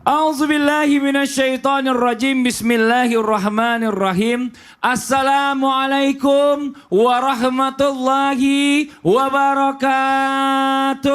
A'udzubillahi minasyaitonirrajim. Bismillahirrahmanirrahim. Assalamualaikum warahmatullahi wabarakatuh.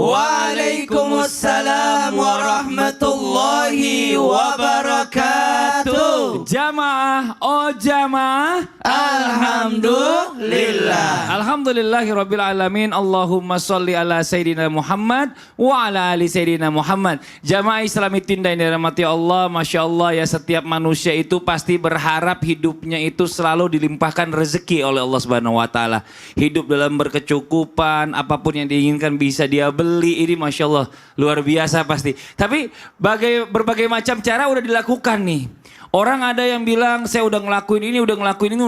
Waalaikumsalam warahmatullahi wabarakatuh. Jamaah, oh jamaah, Alhamdulillah. Alhamdulillahirabbil alamin. Allahumma sholli ala sayidina Muhammad wa ala ali sayidina Muhammad. Jamaah Islami Tinda yang dirahmati Allah, Masya Allah ya, setiap manusia itu pasti berharap hidupnya itu selalu dilimpahkan rezeki oleh Allah Subhanahu wa Ta'ala. Hidup dalam berkecukupan, apapun yang diinginkan bisa dia beli. Ini Masya Allah luar biasa pasti. Tapi berbagai macam cara udah dilakukan nih. Orang ada yang bilang saya udah ngelakuin ini, udah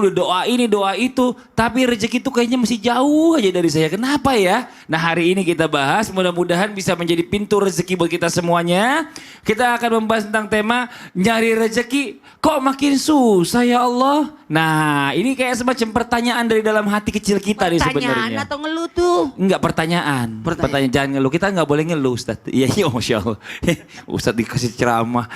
doa ini, doa itu. Tapi rezeki itu kayaknya masih jauh aja dari saya. Kenapa ya? Nah hari ini kita bahas, mudah-mudahan bisa menjadi pintu rezeki buat kita semuanya. Kita akan membahas tentang tema nyari rezeki kok makin susah ya Allah. Nah ini kayak semacam pertanyaan dari dalam hati kecil kita nih sebenarnya. Pertanyaan atau ngeluh tuh? Enggak, pertanyaan. Pertanyaan, jangan ngeluh. Kita enggak boleh ngeluh Ustaz. Iya, Masya Allah. Ustaz dikasih ceramah.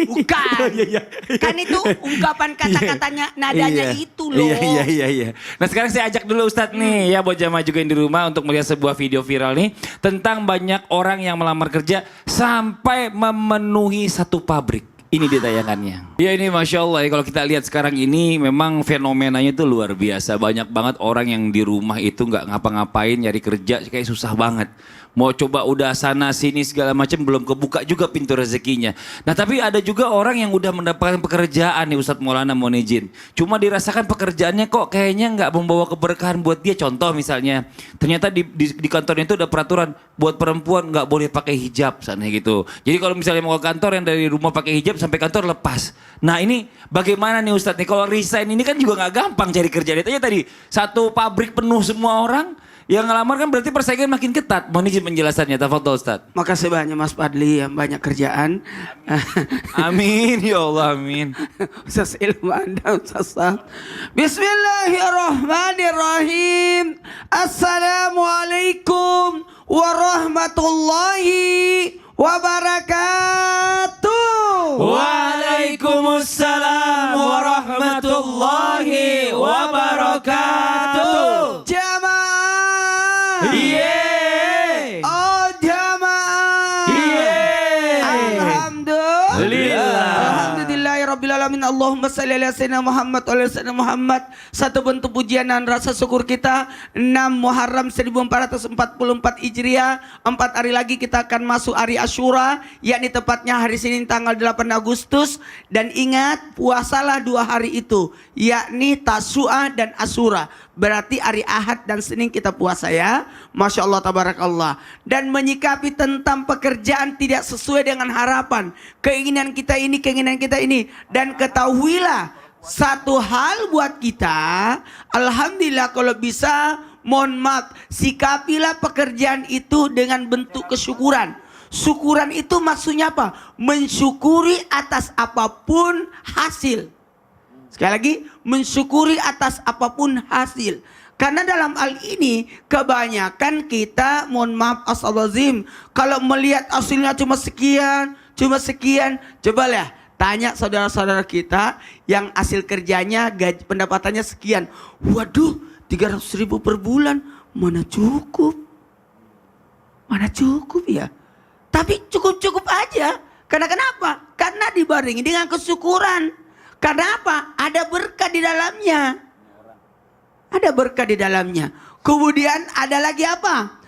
Bukan. Iya. Kan itu ungkapan kata-katanya, nadanya itu loh. Iya. Nah sekarang saya ajak dulu Ustadz nih ya, buat jamaah juga yang di rumah untuk melihat sebuah video viral nih tentang banyak orang yang melamar kerja sampai memenuhi satu pabrik. Ini dia tayangannya. Ya ini Masya Allah ya, kalau kita lihat sekarang ini memang fenomenanya itu luar biasa. Banyak banget orang yang di rumah itu nggak ngapa-ngapain, nyari kerja kayak susah banget. Mau coba udah sana sini segala macam belum kebuka juga pintu rezekinya. Nah tapi ada juga orang yang udah mendapatkan pekerjaan nih Ustadz Maulana, mohon izin. Cuma dirasakan pekerjaannya kok kayaknya nggak membawa keberkahan buat dia. Contoh misalnya ternyata di kantornya itu ada peraturan buat perempuan nggak boleh pakai hijab sana gitu. Jadi kalau misalnya mau ke kantor yang dari rumah pakai hijab sampai kantor lepas. Nah ini bagaimana nih Ustadz nih, kalau resign ini kan juga nggak gampang cari kerja. Lihat aja tadi satu pabrik penuh semua orang. Yang ngelamar kan berarti persaingan makin ketat. Mohon izin penjelasannya, tafadhol Ustaz. Makasih banyak Mas Fadli yang banyak kerjaan. Amin ya Allah, amin. Ustaz ilmu Anda Ustaz. Bismillahirrahmanirrahim. Assalamualaikum warahmatullahi wabarakatuh. Waalaikumsalam warahmatullahi wabarakatuh. Yeay. Oh jamaah. Yeay. Alhamdulillah. Alhamdulillahirabbil alamin. Allahumma shalli ala sayyidina Muhammad wa ala sayyidina Muhammad. Satu bentuk pujian dan rasa syukur kita 6 Muharram 1444 Hijriah. 4 hari lagi kita akan masuk hari Asyura, yakni tepatnya hari Senin tanggal 8 Agustus. Dan ingat, puasalah 2 hari itu, yakni Tasu'a dan Asyura. Berarti hari Ahad dan Senin kita puasa ya. Masya Allah tabarakallah. Dan menyikapi tentang pekerjaan tidak sesuai dengan harapan, keinginan kita ini, keinginan kita ini. Dan ketahuilah satu hal buat kita, alhamdulillah kalau bisa, mohon maaf, sikapilah pekerjaan itu dengan bentuk kesyukuran. Syukuran itu maksudnya apa? Mensyukuri atas apapun hasil. Sekali lagi, mensyukuri atas apapun hasil. Karena dalam hal ini kebanyakan kita, mohon maaf astagfirullahaladzim, kalau melihat hasilnya cuma sekian, coba lah tanya saudara-saudara kita yang hasil kerjanya gaji pendapatannya sekian. Waduh, 300.000 per bulan, mana cukup ya. Tapi cukup aja. Karena kenapa? Karena dibarengi dengan kesyukuran. Karena apa? Ada berkah di dalamnya. Ada berkah di dalamnya. Kemudian ada lagi apa?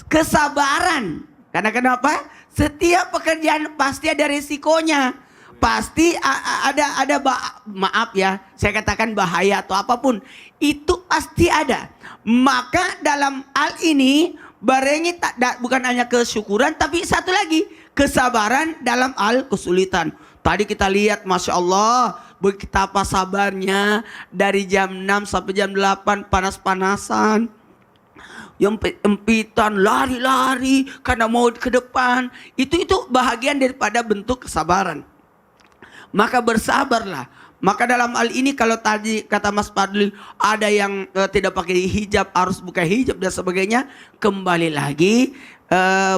Kesabaran. Karena kenapa? Setiap pekerjaan pasti ada risikonya. Pasti ada maaf ya, saya katakan bahaya atau apapun. Itu pasti ada. Maka dalam hal ini barengi bukan hanya kesyukuran, tapi satu lagi kesabaran dalam hal kesulitan. Tadi kita lihat Masya Allah betapa sabarnya dari jam 6 sampai jam 8 panas-panasan. Yang empitan lari-lari karena mau ke depan. Itu bahagian daripada bentuk kesabaran. Maka bersabarlah. Maka dalam hal ini kalau tadi kata Mas Fadli ada yang tidak pakai hijab, harus buka hijab dan sebagainya, kembali lagi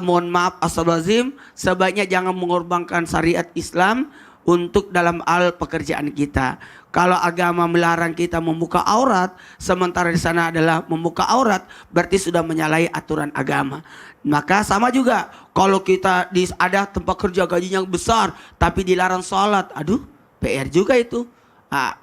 mohon maaf astagfirullahaladzim, sebaiknya jangan mengorbankan syariat Islam untuk dalam hal pekerjaan kita. Kalau agama melarang kita membuka aurat, sementara di sana adalah membuka aurat, berarti sudah menyalahi aturan agama. Maka sama juga, kalau kita ada tempat kerja gajinya besar, tapi dilarang sholat, aduh PR juga itu.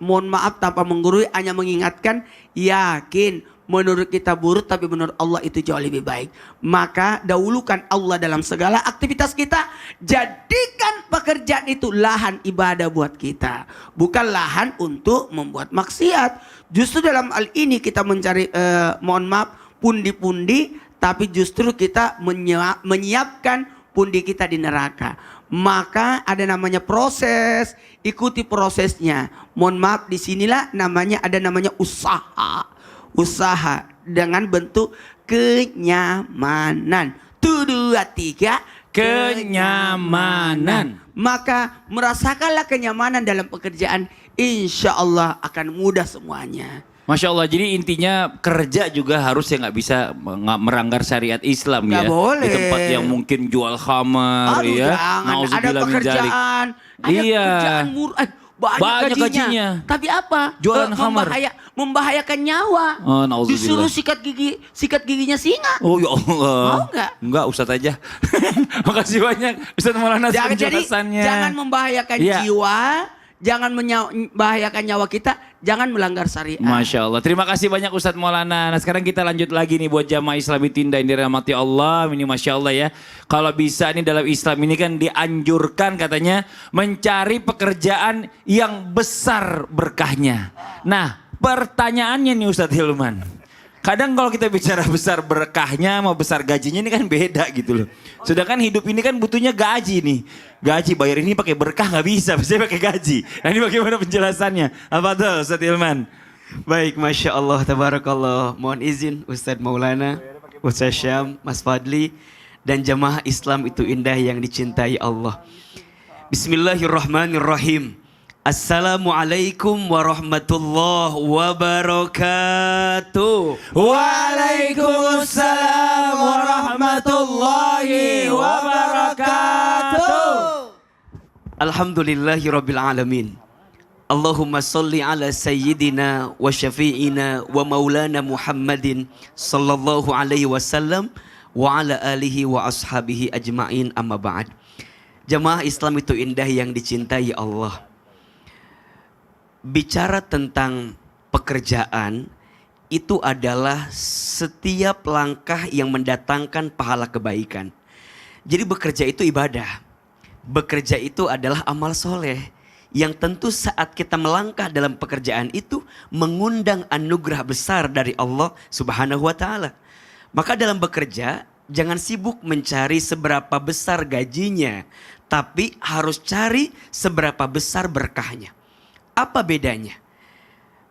Mohon maaf tanpa menggurui, hanya mengingatkan, yakin menurut kita buruk tapi menurut Allah itu jauh lebih baik. Maka dahulukan Allah dalam segala aktivitas kita. Jadikan pekerjaan itu lahan ibadah buat kita, bukan lahan untuk membuat maksiat. Justru dalam hal ini kita mencari mohon maaf pundi-pundi, tapi justru kita menyiapkan pundi kita di neraka. Maka ada namanya proses, ikuti prosesnya. Mohon maaf, disinilah ada namanya usaha dengan bentuk kenyamanan. 1, 2, 3, kenyamanan. Maka merasakanlah kenyamanan dalam pekerjaan, insya Allah akan mudah semuanya. Masya Allah, jadi intinya kerja juga harus nggak bisa meranggar syariat Islam Nggak ya. boleh. Di tempat yang mungkin jual khamar Aduh, ya. jangan. Ada Nauzubillah min dzalik. pekerjaan, ada Iya. pekerjaan banyak gajinya. Tapi apa? Jualan khamar. Membahayakan nyawa. Oh, nauzubillah. Disuruh sikat giginya singa. Oh ya Allah. Mau nggak? Enggak, Ustadz aja. Makasih banyak Ustadz Maulana Jadi penjelasannya. jangan membahayakan Iya. jiwa, jangan membahayakan nyawa kita, jangan melanggar syariat. Masya Allah. Terima kasih banyak Ustadz Maulana. Nah sekarang kita lanjut lagi nih buat jamaah Islami Tinda yang dirahmati Allah. Ini Masya Allah ya. Kalau bisa nih dalam Islam ini kan dianjurkan katanya mencari pekerjaan yang besar berkahnya. Nah pertanyaannya nih Ustadz Hilman. Kadang kalau kita bicara besar berkahnya sama besar gajinya ini kan beda gitu loh. Sedangkan hidup ini kan butuhnya gaji nih. Gaji bayar ini pakai berkah nggak bisa, biasanya pakai gaji. Nah ini bagaimana penjelasannya? Apa tuh Ustadz Hilman? Baik, Masya Allah, Tabarakallah. Mohon izin Ustadz Maulana, Ustadz Syam, Mas Fadli, dan jamaah Islam itu indah yang dicintai Allah. Bismillahirrahmanirrahim. Assalamualaikum warahmatullahi wabarakatuh. Waalaikumsalam warahmatullahi wabarakatuh. Alhamdulillahi rabbil alamin. Allahumma salli ala sayyidina wa syafi'ina wa maulana Muhammadin sallallahu alaihi wasallam wa ala alihi wa ashabihi ajma'in, amma ba'd. Jamaah Islam itu indah yang dicintai Allah. Bicara tentang pekerjaan itu adalah setiap langkah yang mendatangkan pahala kebaikan. Jadi bekerja itu ibadah. Bekerja itu adalah amal soleh yang tentu saat kita melangkah dalam pekerjaan itu mengundang anugerah besar dari Allah Subhanahu wa taala. Maka dalam bekerja jangan sibuk mencari seberapa besar gajinya, tapi harus cari seberapa besar berkahnya. Apa bedanya?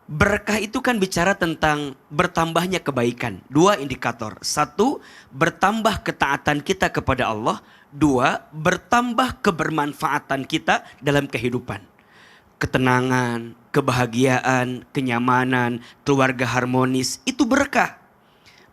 Berkah itu kan bicara tentang bertambahnya kebaikan. 2 indikator. 1, bertambah ketaatan kita kepada Allah. 2, bertambah kebermanfaatan kita dalam kehidupan. Ketenangan, kebahagiaan, kenyamanan, keluarga harmonis, itu berkah.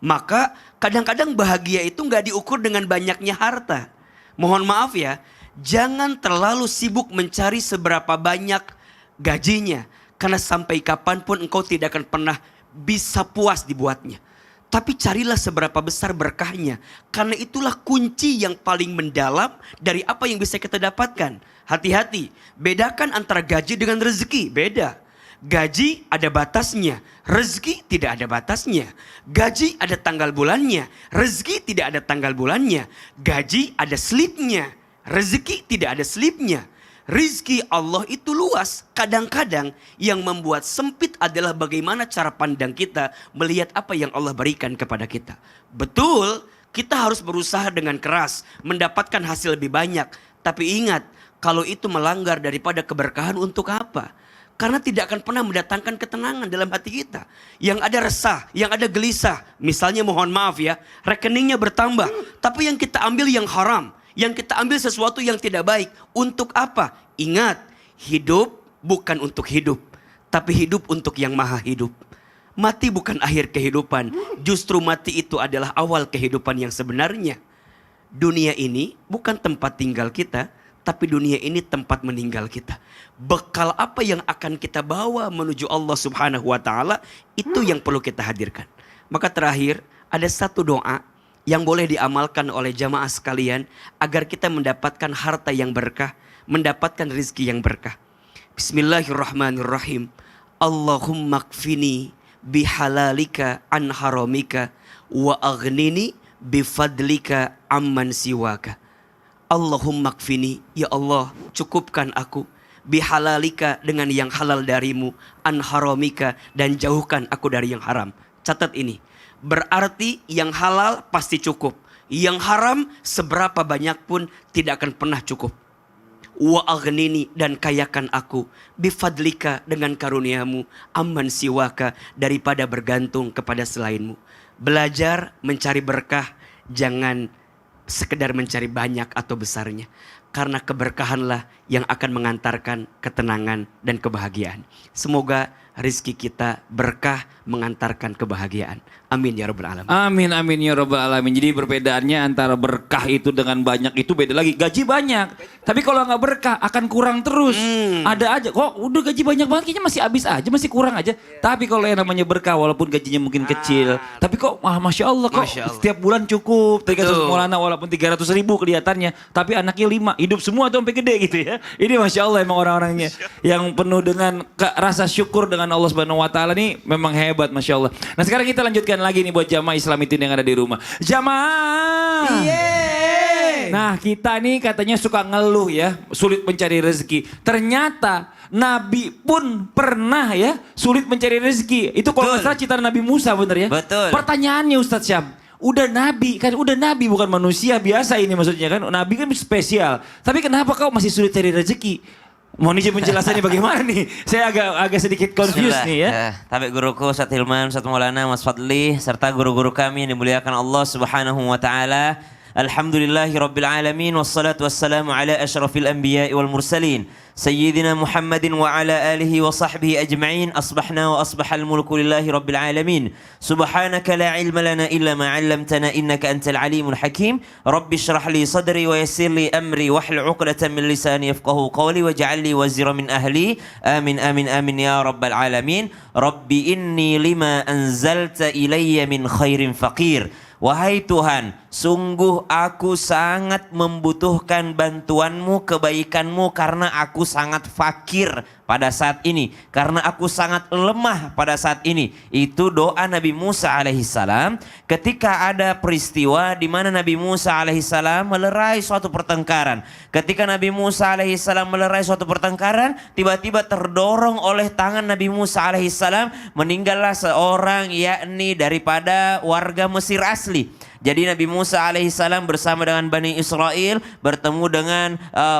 Maka kadang-kadang bahagia itu nggak diukur dengan banyaknya harta. Mohon maaf ya, jangan terlalu sibuk mencari seberapa banyak gajinya, karena sampai kapanpun engkau tidak akan pernah bisa puas dibuatnya. Tapi carilah seberapa besar berkahnya, karena itulah kunci yang paling mendalam dari apa yang bisa kita dapatkan. Hati-hati, bedakan antara gaji dengan rezeki, beda. Gaji ada batasnya, rezeki tidak ada batasnya. Gaji ada tanggal bulannya, rezeki tidak ada tanggal bulannya. Gaji ada slipnya, rezeki tidak ada slipnya. Rizki Allah itu luas. Kadang-kadang yang membuat sempit adalah bagaimana cara pandang kita melihat apa yang Allah berikan kepada kita. Betul, kita harus berusaha dengan keras mendapatkan hasil lebih banyak. Tapi ingat, kalau itu melanggar daripada keberkahan untuk apa? Karena tidak akan pernah mendatangkan ketenangan dalam hati kita. Yang ada resah, yang ada gelisah. Misalnya mohon maaf ya, rekeningnya bertambah. Tapi yang kita ambil yang haram. Yang kita ambil sesuatu yang tidak baik. Untuk apa? Ingat, hidup bukan untuk hidup, tapi hidup untuk yang maha hidup. Mati bukan akhir kehidupan, justru mati itu adalah awal kehidupan yang sebenarnya. Dunia ini bukan tempat tinggal kita, tapi dunia ini tempat meninggal kita. Bekal apa yang akan kita bawa menuju Allah Subhanahu wa taala, itu yang perlu kita hadirkan. Maka terakhir, ada satu doa yang boleh diamalkan oleh jamaah sekalian agar kita mendapatkan harta yang berkah, mendapatkan rizki yang berkah. Bismillahirrahmanirrahim. Allahumma kfini bihalalika an haramika wa aghnini bifadlika amman siwaka. Allahumma kfini, ya Allah, cukupkan aku bihalalika dengan yang halal darimu, an haramika, dan jauhkan aku dari yang haram. Catat ini, berarti yang halal pasti cukup, yang haram seberapa banyak pun tidak akan pernah cukup. Wa aghnini, dan kayakan aku bifadlika, dengan karuniamu, amman siwaka, daripada bergantung kepada selainmu. Belajar mencari berkah, jangan sekedar mencari banyak atau besarnya. Karena keberkahanlah yang akan mengantarkan ketenangan dan kebahagiaan. Semoga rizki kita berkah mengantarkan kebahagiaan. Amin ya rabbal alamin. Amin amin ya rabbal alamin. Jadi perbedaannya antara berkah itu dengan banyak itu beda lagi. Gaji banyak, tapi kalau nggak berkah akan kurang terus. Ada aja kok udah gaji banyak banget kayaknya masih habis aja, masih kurang aja. Tapi kalau yang namanya berkah walaupun gajinya mungkin kecil, tapi kok masya Allah kok Masya Allah. setiap bulan cukup. Tadi kata Betul. Maulana walaupun 300.000 kelihatannya, tapi anaknya 5, hidup semua tuh sampai gede gitu ya. Ini masya Allah emang orang-orangnya yang penuh dengan rasa syukur dengan Allah Subhanahu Wa Taala nih memang hebat masya Allah. Nah sekarang kita lanjutkan lagi nih buat jamaah Islam itu yang ada di rumah. Jamaah. Nah kita nih katanya suka ngeluh ya, sulit mencari rezeki. Ternyata Nabi pun pernah ya sulit mencari rezeki. Itu kalau nggak salah cerita Nabi Musa bener ya. Betul. Pertanyaannya Ustadz Syam, udah Nabi kan, udah Nabi bukan manusia biasa ini maksudnya kan. Nabi kan spesial. Tapi kenapa kau masih sulit cari rezeki? Mohon izin penjelasannya bagaimana nih? Saya agak sedikit confused nih ya. Tapi guruku Ustaz Hilman, Ustaz Maulana, Mas Fadli, serta guru-guru kami yang dimuliakan Allah Subhanahu wa taala. Alhamdulillahi rabbil alamin, wassalatu wassalamu ala asyrafil anbiya'i wal mursalin. Sayyidina Muhammadin wa ala alihi wa sahbihi ajma'in. Asbahna wa asbahal mulku lillahi rabbil alamin. Subhanaka la ilma lana illa ma 'allamtana innaka antal alimul hakim. Rabbi shrah li sadri wa yassir li amri wahlul 'uqdatam min lisani yafqahu qawli waj'al li wazira min ahli. Amin amin amin ya rabbal alamin. Rabbi inni lima anzalta ilayya min khairin faqir. Wahai Tuhan, sungguh aku sangat membutuhkan bantuanmu, kebaikanmu, karena aku sangat fakir pada saat ini. Karena aku sangat lemah pada saat ini. Itu doa Nabi Musa alaihissalam ketika ada peristiwa di mana Nabi Musa alaihissalam melerai suatu pertengkaran. Ketika Nabi Musa alaihissalam melerai suatu pertengkaran, tiba-tiba terdorong oleh tangan Nabi Musa alaihissalam, meninggallah seorang, yakni daripada warga Mesir asli. Jadi Nabi Musa alaihissalam bersama dengan Bani Israel bertemu dengan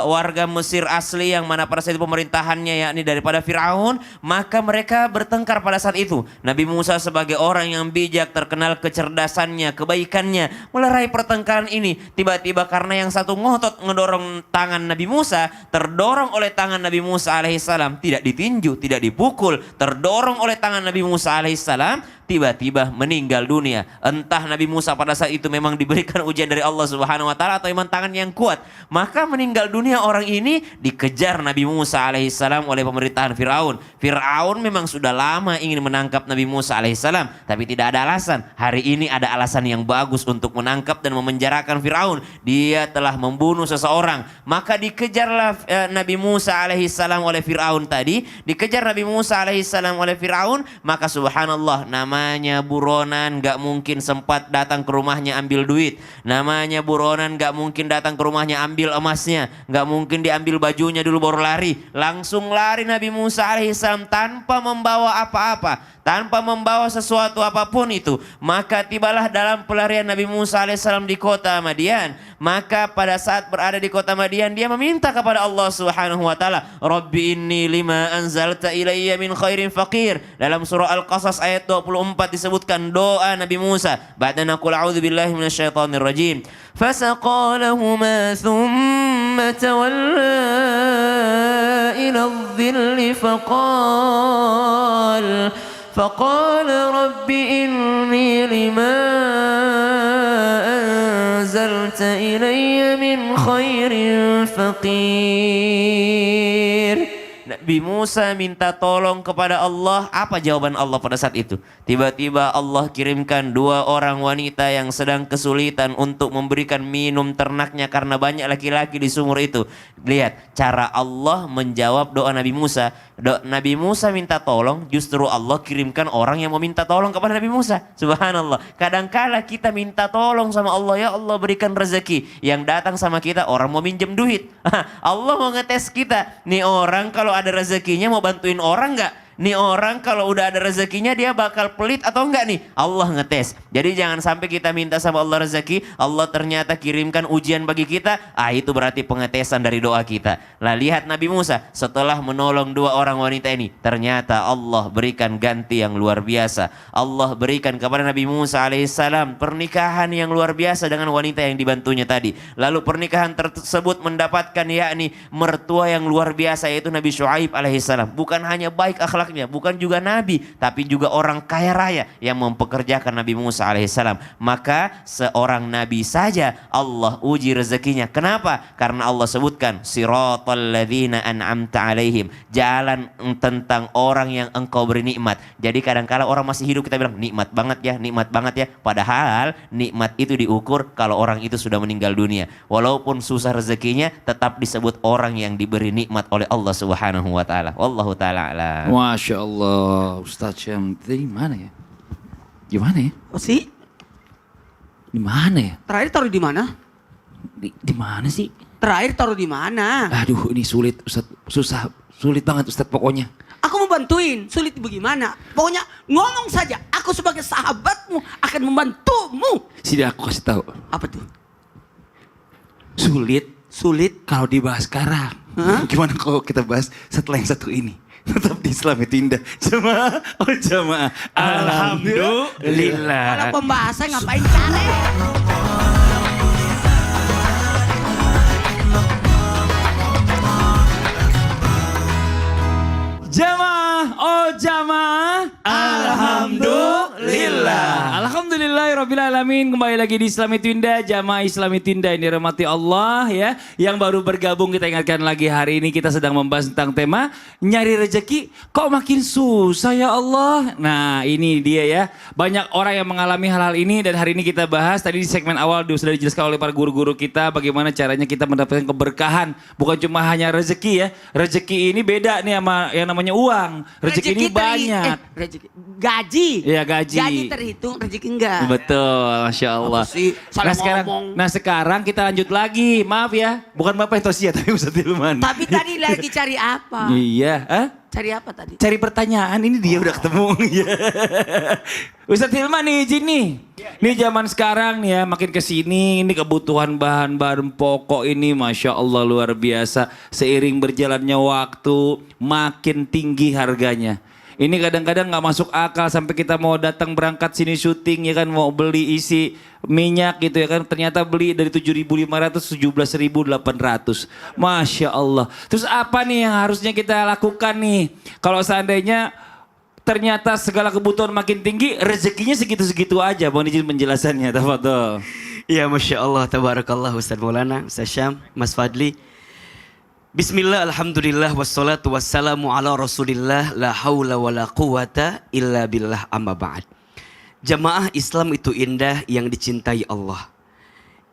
warga Mesir asli yang mana pada saat itu pemerintahannya yakni daripada Fir'aun. Maka mereka bertengkar pada saat itu. Nabi Musa sebagai orang yang bijak, terkenal kecerdasannya, kebaikannya, melerai pertengkaran ini. Tiba-tiba karena yang satu ngotot ngedorong tangan Nabi Musa, terdorong oleh tangan Nabi Musa alaihissalam, tidak ditinju, tidak dipukul, terdorong oleh tangan Nabi Musa alaihissalam, tiba-tiba meninggal dunia. Entah Nabi Musa pada saat itu memang diberikan ujian dari Allah Subhanahu wa taala atau memang tangan yang kuat. Maka meninggal dunia orang ini, dikejar Nabi Musa alaihissalam oleh pemerintahan Firaun. Firaun memang sudah lama ingin menangkap Nabi Musa alaihissalam, tapi tidak ada alasan. Hari ini ada alasan yang bagus untuk menangkap dan memenjarakan Firaun. Dia telah membunuh seseorang. Maka dikejarlah Nabi Musa alaihissalam oleh Firaun tadi. Dikejar Nabi Musa alaihissalam oleh Firaun. Maka subhanallah, namanya buronan gak mungkin sempat datang ke rumahnya ambil duit. Namanya buronan gak mungkin datang ke rumahnya ambil emasnya. Gak mungkin diambil bajunya dulu baru lari. Langsung lari Nabi Musa alaihissalam tanpa membawa apa-apa, tanpa membawa sesuatu apapun itu. Maka tibalah dalam pelarian Nabi Musa alaihissalam di kota Madian. Maka pada saat berada di kota Madian, dia meminta kepada Allah Subhanahu wa taala, Rabbi inni lima anzalta ilayya min khairin faqir. Dalam surah Al-Qasas ayat 24 disebutkan doa Nabi Musa. Ba'da naqul a'udzu billahi minasyaitonir rajim. Fasaqalahuma thumma ثم تولى إلى الظل فقال رب إني لما أنزلت إلي من خير فقير. Nabi Musa minta tolong kepada Allah. Apa jawaban Allah pada saat itu? Tiba-tiba Allah kirimkan 2 orang wanita yang sedang kesulitan untuk memberikan minum ternaknya karena banyak laki-laki di sumur itu. Lihat cara Allah menjawab doa Nabi Musa. Nabi Musa minta tolong, justru Allah kirimkan orang yang mau minta tolong kepada Nabi Musa. Subhanallah. Kadangkala kita minta tolong sama Allah, ya Allah berikan rezeki. Yang datang sama kita orang mau minjem duit. Allah mau ngetes kita. Nih orang kalau ada rezekinya mau bantuin orang nggak? Nih orang kalau udah ada rezekinya dia bakal pelit atau enggak nih? Allah ngetes. Jadi jangan sampai kita minta sama Allah rezeki, Allah ternyata kirimkan ujian bagi kita. Itu berarti pengetesan dari doa kita. Lah lihat Nabi Musa setelah menolong 2 orang wanita ini, ternyata Allah berikan ganti yang luar biasa. Allah berikan kepada Nabi Musa alaihissalam pernikahan yang luar biasa dengan wanita yang dibantunya tadi. Lalu pernikahan tersebut mendapatkan yakni mertua yang luar biasa, yaitu Nabi Syuaib alaihissalam. Bukan hanya baik akhlak, bukan juga nabi, tapi juga orang kaya raya yang mempekerjakan Nabi Musa alaihissalam. Maka seorang nabi saja Allah uji rezekinya. Kenapa? Karena Allah sebutkan siratal ladzina an'amta alaihim, jalan tentang orang yang engkau beri nikmat. Jadi kadang-kala orang masih hidup kita bilang nikmat banget ya, nikmat banget ya. Padahal nikmat itu diukur kalau orang itu sudah meninggal dunia. Walaupun susah rezekinya tetap disebut orang yang diberi nikmat oleh Allah Subhanahu wa taala. Wallahu taala a'lam. Masya Allah, Ustadz Syam, di mana ya? Gimana ya? Oh sih? Di mana ya? Terakhir taruh di mana? Di mana sih? Terakhir taruh di mana? Aduh, ini sulit Ustadz, sulit banget Ustadz pokoknya. Aku mau bantuin, sulit bagaimana? Pokoknya ngomong saja, aku sebagai sahabatmu akan membantumu. Sini aku kasih tahu. Apa tuh? Sulit kalau dibahas sekarang. Hah? Gimana kalau kita bahas setelah yang satu ini? Tetap di Islam itu indah. Jemaah, jemaah. Alhamdulillah. Kalau pembahasan ngapain cari? Jamaah. Alhamdulillah. Alhamdulillahirrabbilalamin. Kembali lagi di Islam itu Indah. Jamaah Islam itu Indah yang dirahmati Allah ya. Yang baru bergabung kita ingatkan lagi, hari ini kita sedang membahas tentang tema nyari rezeki kok makin susah ya Allah. Nah ini dia ya. Banyak orang yang mengalami hal-hal ini dan hari ini kita bahas. Tadi di segmen awal sudah dijelaskan oleh para guru-guru kita bagaimana caranya kita mendapatkan keberkahan. Bukan cuma hanya rezeki ya. Rezeki ini beda nih sama yang namanya uang. Rezeki ini banyak. Gaji. Iya gaji. Gaji terhitung, rezeki enggak. Betul, Masya Allah. Nah sekarang kita lanjut lagi. Maaf ya, bukan Bapak Entosia tapi Ustadz Hilman. Tapi tadi lagi cari apa? Iya, hah? Cari apa tadi? Cari pertanyaan, ini dia udah ketemu. Iya. Ustadz Hilman nih izin nih. Nih zaman sekarang nih ya makin kesini ini kebutuhan bahan-bahan pokok ini Masya Allah luar biasa. Seiring berjalannya waktu makin tinggi harganya. Ini kadang-kadang gak masuk akal sampai kita mau datang berangkat sini syuting ya kan mau beli isi minyak gitu ya kan ternyata beli dari 7.500 17.800. Masya Allah. Terus apa nih yang harusnya kita lakukan nih kalau seandainya ternyata segala kebutuhan makin tinggi rezekinya segitu-segitu aja. Mohon izin penjelasannya. Tafadhol. Ya Masya Allah, tabarakallah Ustaz Maulana, Ustaz Syam, Mas Fadli. Bismillah, alhamdulillah, wassalatu wassalamu ala rasulillah, la hawla wa la quwata illa billah amma ba'd. Jamaah Islam itu indah yang dicintai Allah.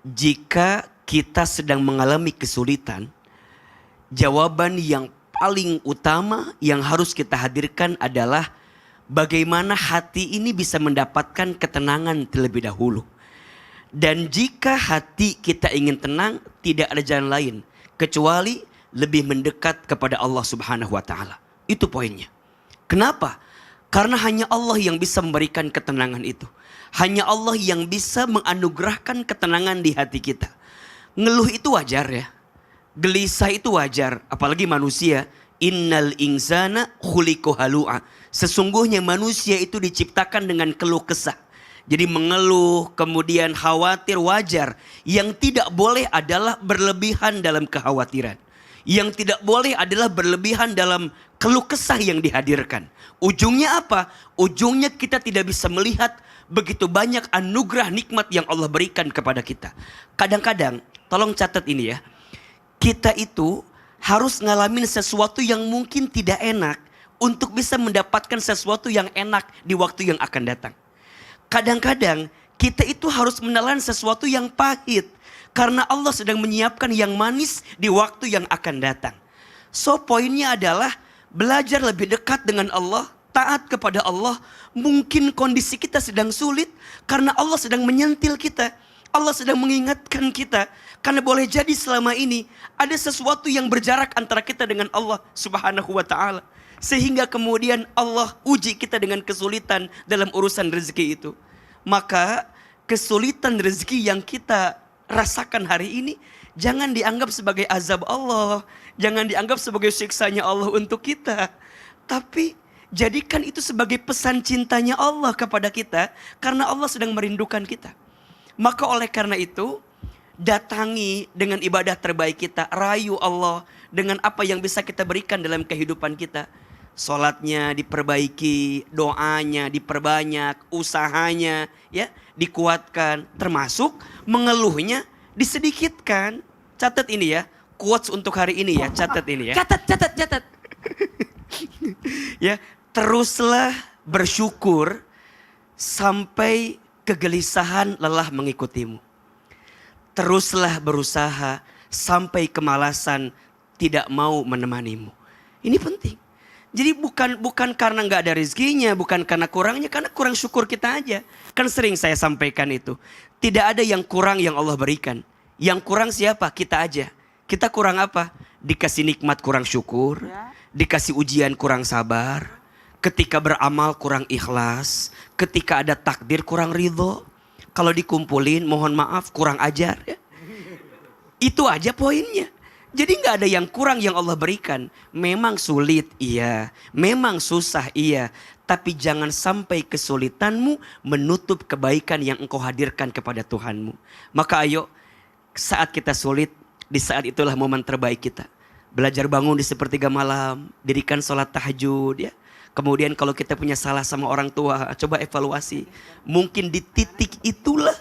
Jika kita sedang mengalami kesulitan, jawaban yang paling utama yang harus kita hadirkan adalah bagaimana hati ini bisa mendapatkan ketenangan terlebih dahulu. Dan jika hati kita ingin tenang, tidak ada jalan lain kecuali lebih mendekat kepada Allah Subhanahu wa taala. Itu poinnya. Kenapa? Karena hanya Allah yang bisa memberikan ketenangan itu. Hanya Allah yang bisa menganugerahkan ketenangan di hati kita. Ngeluh itu wajar ya. Gelisah itu wajar, apalagi manusia. Innal insana khuliqa halu'a. Sesungguhnya manusia itu diciptakan dengan keluh kesah. Jadi mengeluh, kemudian khawatir wajar. Yang tidak boleh adalah berlebihan dalam kekhawatiran. Yang tidak boleh adalah berlebihan dalam keluh kesah yang dihadirkan. Ujungnya apa? Ujungnya kita tidak bisa melihat begitu banyak anugerah nikmat yang Allah berikan kepada kita. Kadang-kadang, tolong catat ini ya. Kita itu harus ngalamin sesuatu yang mungkin tidak enak untuk bisa mendapatkan sesuatu yang enak di waktu yang akan datang. Kadang-kadang kita itu harus menelan sesuatu yang pahit karena Allah sedang menyiapkan yang manis di waktu yang akan datang. So poinnya adalah belajar lebih dekat dengan Allah, taat kepada Allah. Mungkin kondisi kita sedang sulit karena Allah sedang menyentil kita. Allah sedang mengingatkan kita. Karena boleh jadi selama ini ada sesuatu yang berjarak antara kita dengan Allah Subhanahu wa ta'ala. Sehingga kemudian Allah uji kita dengan kesulitan dalam urusan rezeki itu. Maka kesulitan rezeki yang kita rasakan hari ini jangan dianggap sebagai azab Allah. Jangan dianggap sebagai siksanya Allah untuk kita. Tapi jadikan itu sebagai pesan cintanya Allah kepada kita. Karena Allah sedang merindukan kita. Maka oleh karena itu, datangi dengan ibadah terbaik kita. Rayu Allah dengan apa yang bisa kita berikan dalam kehidupan kita. Sholatnya diperbaiki, doanya diperbanyak, usahanya ya dikuatkan. Termasuk mengeluhnya disedikitkan. Catat ini ya, quotes untuk hari ini ya, catat ini ya. Catat. Ya, teruslah bersyukur sampai kegelisahan lelah mengikutimu. Teruslah berusaha sampai kemalasan tidak mau menemanimu. Ini penting. Jadi bukan karena nggak ada rezekinya, bukan karena kurangnya, karena kurang syukur kita aja. Kan sering saya sampaikan itu. Tidak ada yang kurang yang Allah berikan. Yang kurang siapa? Kita aja. Kita kurang apa? Dikasih nikmat kurang syukur, dikasih ujian kurang sabar, ketika beramal kurang ikhlas, ketika ada takdir kurang ridho, kalau dikumpulin mohon maaf kurang ajar ya. Itu aja poinnya. Jadi gak ada yang kurang yang Allah berikan. Memang sulit iya, memang susah iya. Tapi jangan sampai kesulitanmu menutup kebaikan yang engkau hadirkan kepada Tuhanmu. Maka ayo saat kita sulit, di saat itulah momen terbaik kita. Belajar bangun di sepertiga malam, dirikan sholat tahajud ya. Kemudian kalau kita punya salah sama orang tua, coba evaluasi. Mungkin di titik itulah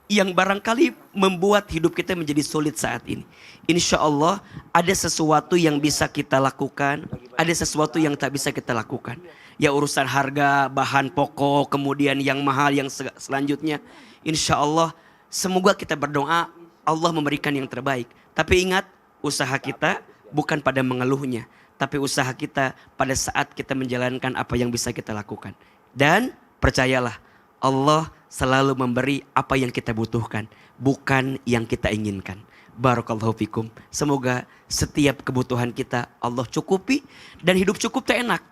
yang barangkali membuat hidup kita menjadi sulit saat ini. Insya Allah ada sesuatu yang bisa kita lakukan, ada sesuatu yang tak bisa kita lakukan. Ya urusan harga, bahan pokok, kemudian yang mahal, yang selanjutnya. Insya Allah semoga kita berdoa Allah memberikan yang terbaik. Tapi ingat, usaha kita bukan pada mengeluhnya, tapi usaha kita pada saat kita menjalankan apa yang bisa kita lakukan. Dan percayalah, Allah selalu memberi apa yang kita butuhkan, bukan yang kita inginkan. Barakallahu fikum. Semoga setiap kebutuhan kita Allah cukupi, dan hidup cukup tak enak.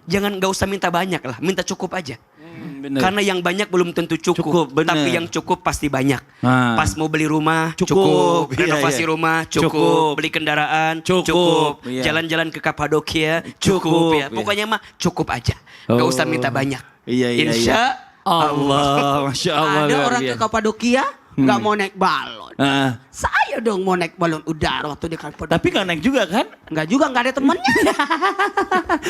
Gak usah minta banyak lah, minta cukup aja. Bener. Karena yang banyak belum tentu cukup, bener. tapi yang cukup pasti banyak. Nah. Pas mau beli rumah Cukup. cukup, renovasi Iya. rumah cukup, Cukup. beli kendaraan Cukup. Iya. jalan-jalan ke Kapadokia Cukup, ya. iya. Pokoknya mah cukup aja, gak usah minta banyak. Iya. Insya Allah, Masya Allah. Ada luar orang ke biasa. Kapadokia nggak mau naik balon. Ah, Saya dong mau naik balon udara waktu di Kapadokia. tapi gak naik juga kan? Nggak juga, nggak ada temennya.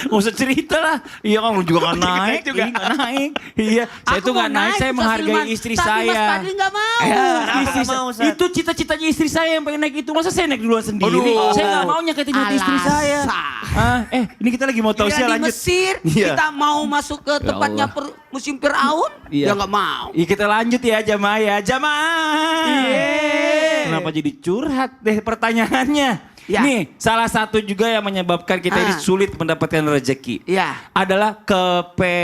Gak usah cerita lah. Iya kan lu juga gak naik. juga. Iya, gak naik. Iya, saya Aku tuh mau gak naik. Saya Ustaz menghargai Hilman. istri Tapi Mas saya. Fadli nggak mau. Istri Nggak mau, Ustaz. itu cita-citanya istri saya yang pengen naik itu. Masa saya naik duluan sendiri? Aduh. Saya gak mau nyakitin hati istri saya. Alasan. Ini kita lagi mau tahu Kita sih di lanjut. Mesir, Iya. kita mau masuk ke tempatnya Allah. musim Fir'aun, Iya. dia nggak mau. Iya kita lanjut ya jamaah ya. Jamaah. Iya. Kenapa jadi curhat deh pertanyaannya? Ya. Nih salah satu juga yang menyebabkan kita ini sulit mendapatkan rezeki. Iya. Adalah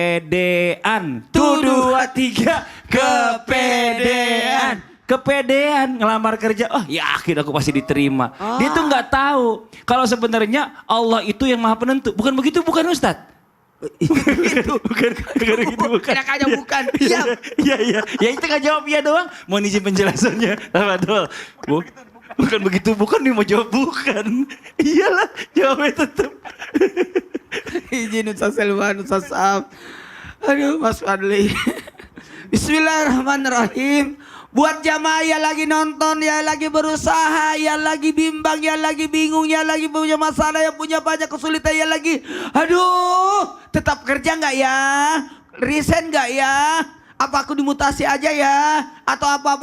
kepedean. Tuh dua tiga kepedean. Kepedean ngelamar kerja, oh yakin aku pasti diterima. Dia tuh nggak tahu kalau sebenarnya Allah itu yang maha penentu. Bukan begitu, bukan Ustadz? Itu. bukan gitu, bukan. Enak aja bukan. Iya. Iya. Ya itu nggak jawab iya doang. Mau izin penjelasannya. Betul. Bukan begitu, bukan nih mau jawab bukan. Iyalah, jawabnya tetap. Izin Ustaz Selman, Ustaz Am. Aduh Mas Fadli. Bismillahirrahmanirrahim. Buat jamaah yang lagi nonton, yang lagi berusaha, yang lagi bimbang, yang lagi bingung, yang lagi punya masalah, yang punya banyak kesulitan, yang lagi aduh, tetap kerja nggak ya? Resign nggak ya? Apa aku dimutasi aja ya? Atau apa?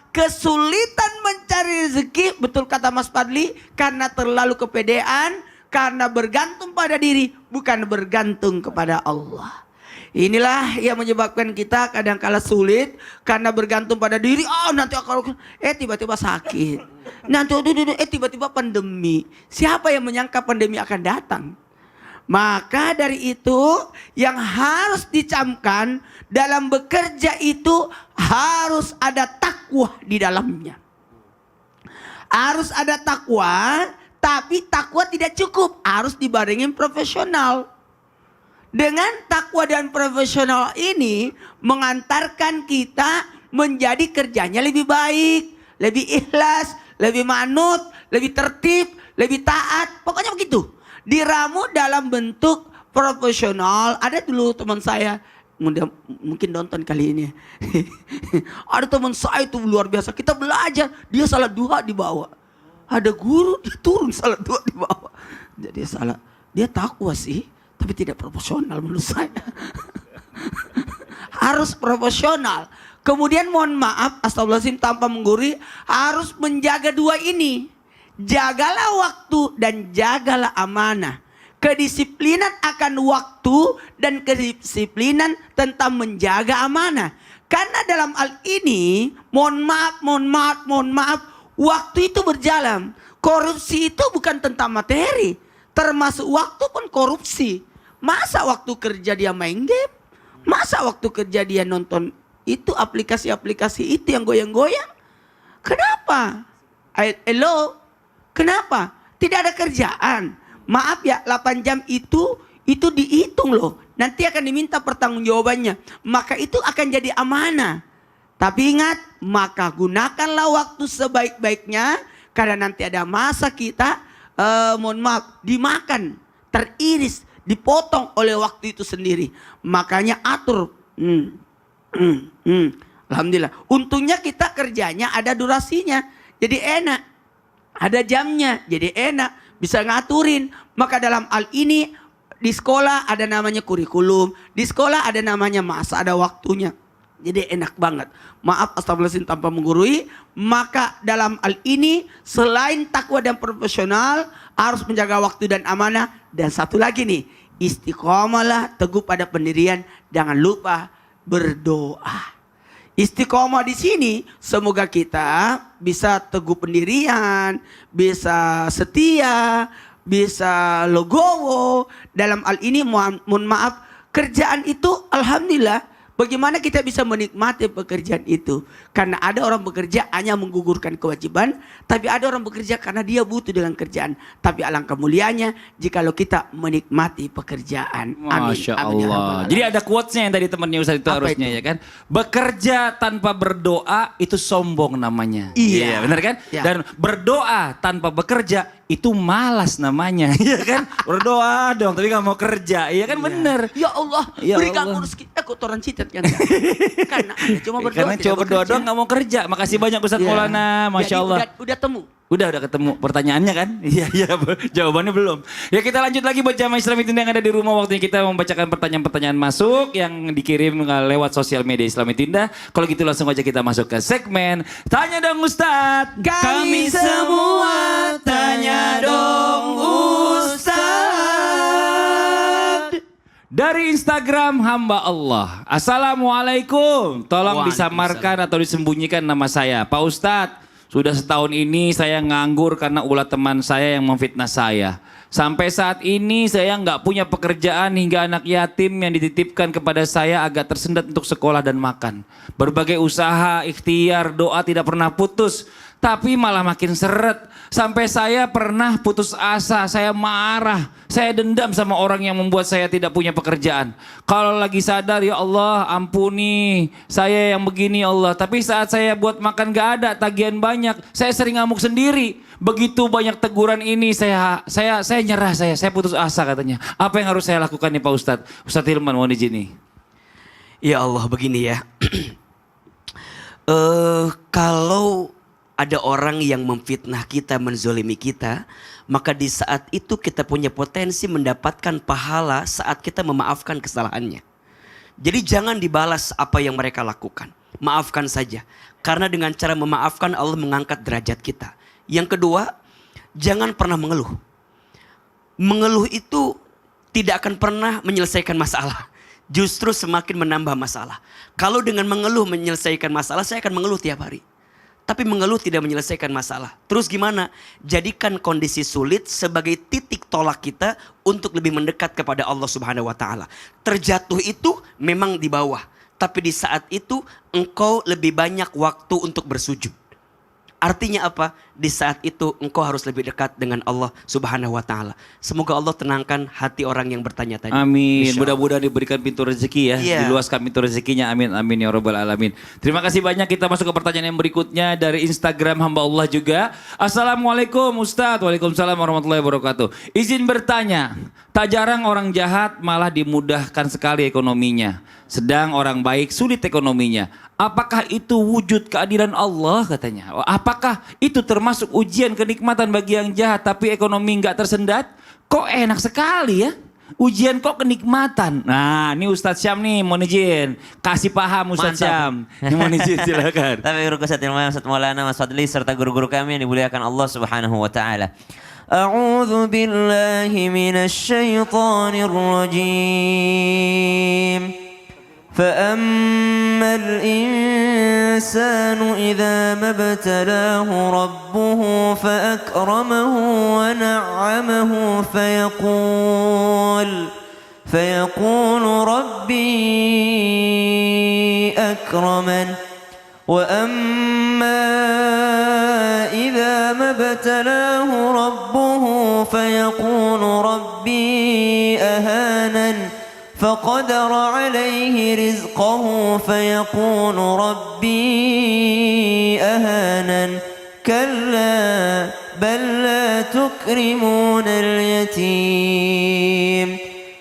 Kesulitan mencari rezeki, betul kata Mas Fadli, karena terlalu kepedean, karena bergantung pada diri, bukan bergantung kepada Allah. Inilah yang menyebabkan kita kadang-kala sulit karena bergantung pada diri. Nanti akan tiba-tiba sakit. Nanti tiba-tiba pandemi. Siapa yang menyangka pandemi akan datang? Maka dari itu yang harus dicamkan dalam bekerja itu harus ada takwa di dalamnya. Harus ada takwa, tapi takwa tidak cukup, harus dibarengin profesional. Dengan takwa dan profesional ini mengantarkan kita menjadi kerjanya lebih baik, lebih ikhlas, lebih manut, lebih tertib, lebih taat. Pokoknya begitu. Diramu dalam bentuk profesional. Ada dulu teman saya, mungkin nonton kali ini. Ada teman saya itu luar biasa. Kita belajar, dia salah dua di bawah. Ada guru, dia turun salah dua di bawah. Jadi salah, dia takwa sih. Tapi tidak proporsional menurut saya. Harus proporsional. Kemudian mohon maaf, astagfirullahaladzim, tanpa menggurui, harus menjaga dua ini. Jagalah waktu dan jagalah amanah. Kedisiplinan akan waktu dan kedisiplinan tentang menjaga amanah. Karena dalam hal ini, mohon maaf, waktu itu berjalan. Korupsi itu bukan tentang materi. Termasuk waktu pun korupsi. Masa waktu kerja dia main game? Masa waktu kerja dia nonton itu aplikasi-aplikasi itu yang goyang-goyang? Kenapa? Hello? Kenapa? Tidak ada kerjaan. Maaf ya, 8 jam itu dihitung loh. Nanti akan diminta pertanggungjawabannya. Maka itu akan jadi amanah. Tapi ingat, maka gunakanlah waktu sebaik-baiknya. Karena nanti ada masa kita mohon maaf, dimakan, teriris, dipotong oleh waktu itu sendiri. Makanya atur. Alhamdulillah. Untungnya kita kerjanya ada durasinya. Jadi enak. Ada jamnya. Jadi enak. Bisa ngaturin. Maka dalam hal ini di sekolah ada namanya kurikulum. Di sekolah ada namanya masa, ada waktunya. Jadi enak banget. Maaf astagfirullahaladzim tanpa menggurui. Maka dalam hal ini selain takwa dan profesional harus menjaga waktu dan amanah. Dan satu lagi nih, istiqomahlah, teguh pada pendirian. Jangan lupa berdoa. Istiqomah di sini semoga kita bisa teguh pendirian, bisa setia, bisa legowo. Dalam hal ini mohon maaf, kerjaan itu alhamdulillah. Bagaimana kita bisa menikmati pekerjaan itu? Karena ada orang bekerja hanya menggugurkan kewajiban, tapi ada orang bekerja karena dia butuh dengan kerjaan. Tapi alangkah mulianya jikalau kita menikmati pekerjaan. Amin. Masya Amin, ya Allah. Rabbal Jadi ada quotes-nya yang tadi temannya Ustaz itu Apa harusnya itu? ya kan. Bekerja tanpa berdoa itu sombong namanya. Iya. Benar kan? Iya. Dan berdoa tanpa bekerja itu malas namanya. Iya kan? Berdoa dong tapi gak mau kerja. Iya kan benar. Ya Allah, Ya berikan Allah. rezeki. Kotoran citat kan? Karena Anda cuma berdoa. Karena tidak coba berdoa bekerja. doang gak mau kerja. Makasih banyak Ustaz Iya. Maulana. Masya Jadi Allah. Udah temu. Udah ketemu pertanyaannya kan? Iya, jawabannya belum. Ya kita lanjut lagi buat jamaah Islam itu yang ada di rumah. Waktunya kita membacakan pertanyaan-pertanyaan masuk yang dikirim lewat sosial media Islam Indah. Kalau gitu langsung aja kita masuk ke segmen Tanya Dong Ustadz. Kami semua tanya dong Ustadz. Dari Instagram hamba Allah. Assalamualaikum. Tolong disamarkan atau disembunyikan nama saya. Pak Ustadz, sudah setahun ini saya nganggur karena ulah teman saya yang memfitnah saya. Sampai saat ini saya nggak punya pekerjaan hingga anak yatim yang dititipkan kepada saya agak tersendat untuk sekolah dan makan. Berbagai usaha, ikhtiar, doa tidak pernah putus. Tapi malah makin seret. Sampai saya pernah putus asa, saya marah. Saya dendam sama orang yang membuat saya tidak punya pekerjaan. Kalau lagi sadar, ya Allah ampuni saya yang begini ya Allah. Tapi saat saya buat makan gak ada, tagihan banyak. Saya sering ngamuk sendiri. Begitu banyak teguran ini saya nyerah, saya putus asa katanya. Apa yang harus saya lakukan nih Pak Ustadz? Ustadz Hilman mohon izin nih. Ya Allah, begini ya. Kalau ada orang yang memfitnah kita, menzolimi kita, maka di saat itu kita punya potensi mendapatkan pahala saat kita memaafkan kesalahannya. Jadi jangan dibalas apa yang mereka lakukan. Maafkan saja. Karena dengan cara memaafkan Allah mengangkat derajat kita. Yang kedua, jangan pernah mengeluh. Mengeluh itu tidak akan pernah menyelesaikan masalah. Justru semakin menambah masalah. Kalau dengan mengeluh menyelesaikan masalah, saya akan mengeluh tiap hari. Tapi mengeluh tidak menyelesaikan masalah. Terus gimana? Jadikan kondisi sulit sebagai titik tolak kita untuk lebih mendekat kepada Allah Subhanahu wa taala. Terjatuh itu memang di bawah, tapi di saat itu engkau lebih banyak waktu untuk bersujud. Artinya apa? Di saat itu engkau harus lebih dekat dengan Allah Subhanahu wa taala. Semoga Allah tenangkan hati orang yang bertanya-tanya. Amin. Insya Allah. Mudah-mudahan diberikan pintu rezeki ya. Iya. Diluaskan pintu rezekinya. Amin. Amin ya rabbal alamin. Terima kasih banyak. Kita masuk ke pertanyaan yang berikutnya dari Instagram hamba Allah juga. Assalamualaikum Ustadz. Waalaikumsalam warahmatullahi wabarakatuh. Izin bertanya. Tak jarang orang jahat malah dimudahkan sekali ekonominya. Sedang orang baik sulit ekonominya. Apakah itu wujud keadilan Allah katanya? Apakah itu termasuk ujian kenikmatan bagi yang jahat tapi ekonomi nggak tersendat? Kok enak sekali ya? Ujian kok kenikmatan. Nah ini Ustadz Syam nih mau izin. Kasih paham Ustadz Syam. Ini mau izin silakan. Tapi guru Ustadz Ustadz Maulana Mas Fadli serta guru-guru kami yang dimuliakan Allah Subhanahu wa taala. A'udzu billahi minasy syaithanir rajim. فأما الإنسان إذا ما ابتلاه ربه فأكرمه ونعمه فيقول ربي أكرمن وأما إذا ما ابتلاه ربه فيقول ربي أهانن فقدر عليه رزقه فيقول ربي أهانن كلا بل لا تكرمون اليتيم.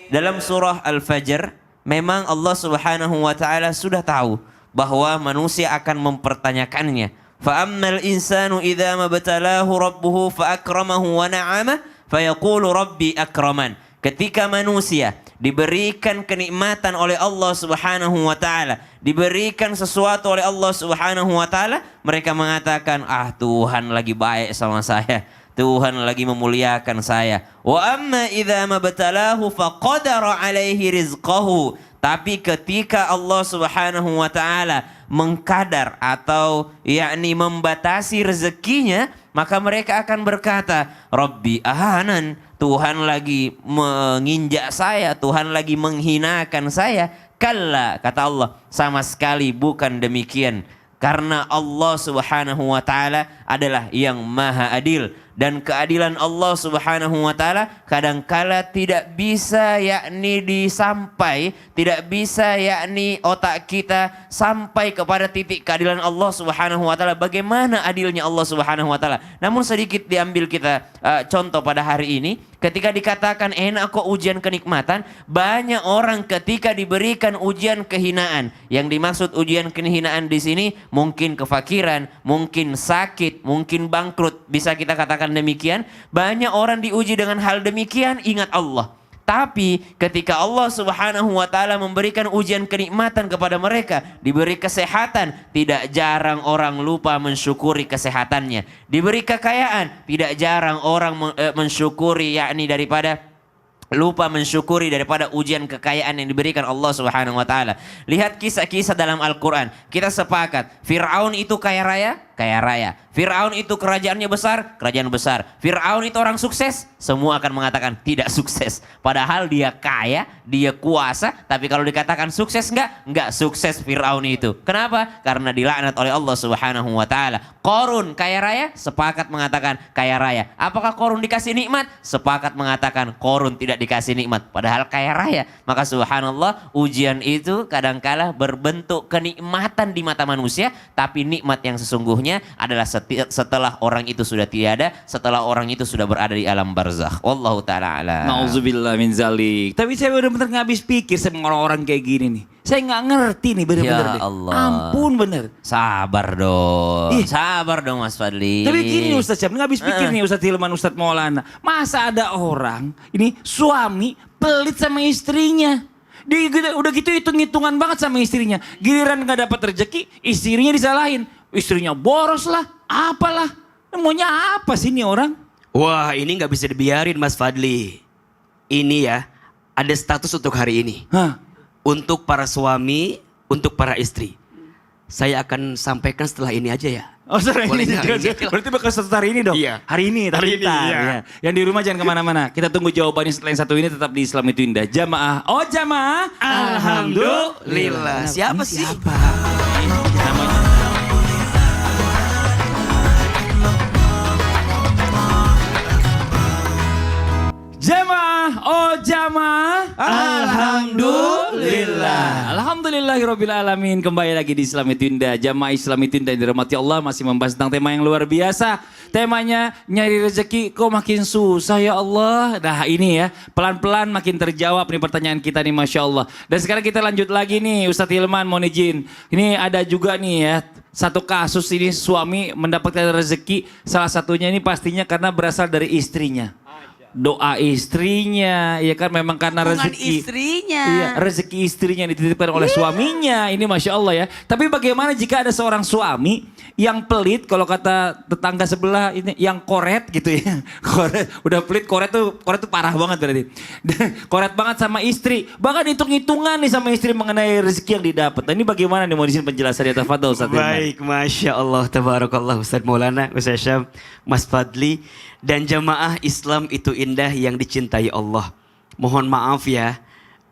Dalam surah Al-Fajr memang Allah Subhanahu wa taala sudah tahu bahwa manusia akan mempertanyakannya. Fa ammal insanu idza mabtalahu rabbuhu fa akramahu wa na'ama fa yaqulu rabbi akraman. Ketika manusia diberikan kenikmatan oleh Allah Subhanahu wa taala, diberikan sesuatu oleh Allah Subhanahu wa taala, mereka mengatakan, "Ah, Tuhan lagi baik sama saya. Tuhan lagi memuliakan saya." Wa amma idza mabtalahu faqadara alaihi rizqahu. Tapi ketika Allah Subhanahu wa taala mengkadar atau yakni membatasi rezekinya, maka mereka akan berkata, "Rabbi ahanan." Tuhan lagi menginjak saya, Tuhan lagi menghinakan saya. Kalla, kata Allah, sama sekali bukan demikian. Karena Allah Subhanahu wa taala adalah yang maha adil. Dan keadilan Allah Subhanahu wa taala kadangkala tidak bisa yakni disampai, tidak bisa yakni otak kita sampai kepada titik keadilan Allah Subhanahu wa taala. Bagaimana adilnya Allah Subhanahu wa taala? Namun sedikit diambil kita contoh pada hari ini, ketika dikatakan enak kok ujian kenikmatan, banyak orang ketika diberikan ujian kehinaan. Yang dimaksud ujian kehinaan di sini mungkin kefakiran, mungkin sakit, mungkin bangkrut, bisa kita katakan demikian. Banyak orang diuji dengan hal demikian, ingat Allah. Tapi ketika Allah Subhanahu wa taala memberikan ujian kenikmatan kepada mereka, diberi kesehatan, tidak jarang orang lupa mensyukuri kesehatannya. Diberi kekayaan, tidak jarang orang mensyukuri yakni daripada lupa mensyukuri daripada ujian kekayaan yang diberikan Allah Subhanahu wa taala. Lihat kisah-kisah dalam Al-Qur'an. Kita sepakat, Firaun itu kaya raya, kaya raya. Firaun itu kerajaannya besar, kerajaan besar. Firaun itu orang sukses, semua akan mengatakan tidak sukses. Padahal dia kaya, dia kuasa, tapi kalau dikatakan sukses enggak sukses Firaun itu. Kenapa? Karena dilaknat oleh Allah Subhanahu wa taala. Qarun kaya raya, sepakat mengatakan kaya raya. Apakah Qarun dikasih nikmat? Sepakat mengatakan Qarun tidak dikasih nikmat, padahal kaya raya. Maka subhanallah, ujian itu kadangkala berbentuk kenikmatan di mata manusia, tapi nikmat yang sesungguhnya seluruhnya adalah setelah orang itu sudah tiada, setelah orang itu sudah berada di alam barzakh. Wallahu taala alam. Nauzubillah min zalik. Tapi saya benar-benar nggak habis pikir sama orang-orang kayak gini nih. Saya nggak ngerti nih benar-benar Ya deh. Allah. Ampun bener. Sabar dong. Ih. Sabar dong Mas Fadli. Tapi gini Ustaz Syam, nggak habis pikir nih Ustaz Hilman, Ustaz Maulana. Masa ada orang, ini suami pelit sama istrinya. Dia udah gitu hitung-hitungan banget sama istrinya. Giliran nggak dapat rezeki, istrinya disalahin. Istrinya boros lah, apalah. Maunya apa sih ini orang? Wah, ini nggak bisa dibiarin Mas Fadli. Ini ya, ada status untuk hari ini. Hah? Untuk para suami, untuk para istri. Saya akan sampaikan setelah ini aja ya. Oh setelah Boleh ini nggak? juga. Berarti bakal setelah hari ini dong? Iya. Hari ini, Hari ini, ntar, iya. ya. Yang di rumah jangan kemana-mana. Kita tunggu jawabannya setelah yang satu ini tetap di Islam itu Indah. Jamaah. Oh jamaah. Alhamdulillah. Siapa sih? Namanya. Jamaah, oh jamaah. Alhamdulillah. Alhamdulillahirabbil alamin. Kembali lagi di Islam itu Indah. Jamaah Islam itu Indah yang dirahmati Allah masih membahas tentang tema yang luar biasa. Temanya nyari rezeki kok makin susah ya Allah. Nah ini ya pelan-pelan makin terjawab nih pertanyaan kita nih Masya Allah. Dan sekarang kita lanjut lagi nih Ustadz Hilman mohon izin. Ini ada juga nih ya. Satu kasus ini suami mendapatkan rezeki salah satunya ini pastinya karena berasal dari istrinya. Doa istrinya, ya kan memang karena Hubungan rezeki istrinya. Iya, rezeki istrinya yang dititipkan oleh suaminya. Ini Masya Allah ya. Tapi bagaimana jika ada seorang suami yang pelit, kalau kata tetangga sebelah ini yang koret gitu ya. Koret, udah pelit, koret tuh parah banget berarti. Koret banget sama istri. Bahkan hitung-hitungan nih sama istri mengenai rezeki yang didapat. Nah, ini bagaimana nih mau disini penjelasannya Tafadhol Ustaz Hilman. Baik, Masya Allah, Tabarakallah Ustaz Maulana, Ustaz Syam, Mas Fadli. Dan jamaah Islam itu indah yang dicintai Allah. Mohon maaf ya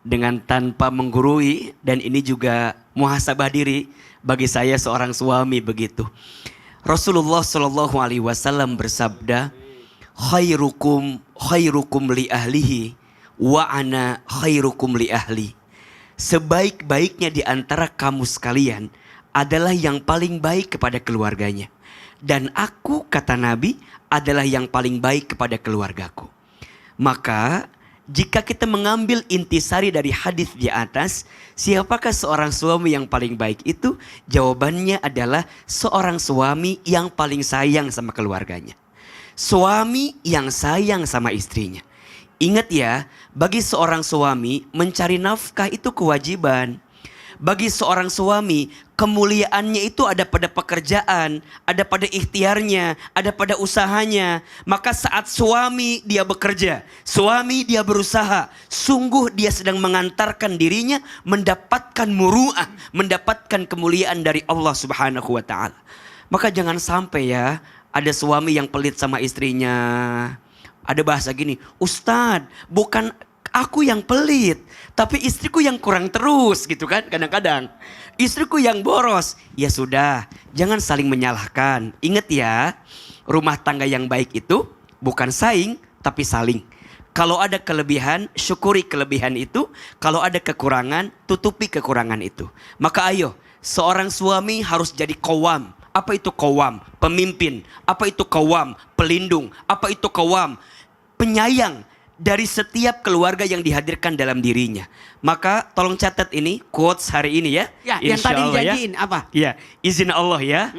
dengan tanpa menggurui dan ini juga muhasabah diri bagi saya seorang suami begitu. Rasulullah Shallallahu Alaihi Wasallam bersabda, khairukum li ahlihi wa ana khairukum li ahli. Sebaik-baiknya di antara kamu sekalian adalah yang paling baik kepada keluarganya. Dan aku, kata Nabi, adalah yang paling baik kepada keluargaku. Maka jika kita mengambil intisari dari hadis di atas, siapakah seorang suami yang paling baik itu? Jawabannya adalah seorang suami yang paling sayang sama keluarganya. Suami yang sayang sama istrinya. Ingat ya, bagi seorang suami mencari nafkah itu kewajiban. Bagi seorang suami, kemuliaannya itu ada pada pekerjaan, ada pada ikhtiarnya, ada pada usahanya. Maka saat suami dia bekerja, suami dia berusaha, sungguh dia sedang mengantarkan dirinya mendapatkan muru'ah, mendapatkan kemuliaan dari Allah Subhanahu wa taala. Maka jangan sampai ya ada suami yang pelit sama istrinya. Ada bahasa gini, Ustadz, bukan aku yang pelit, tapi istriku yang kurang terus gitu kan kadang-kadang. Istriku yang boros. Ya sudah, jangan saling menyalahkan. Ingat ya, rumah tangga yang baik itu bukan saing tapi saling. Kalau ada kelebihan, syukuri kelebihan itu. Kalau ada kekurangan, tutupi kekurangan itu. Maka ayo, seorang suami harus jadi qawwam. Apa itu qawwam? Pemimpin. Apa itu qawwam? Pelindung. Apa itu qawwam? Penyayang dari setiap keluarga yang dihadirkan dalam dirinya. Maka tolong catat ini quotes hari ini ya. Ya, yang Insya tadi Allah dijanjiin apa? Ya, izin Allah ya.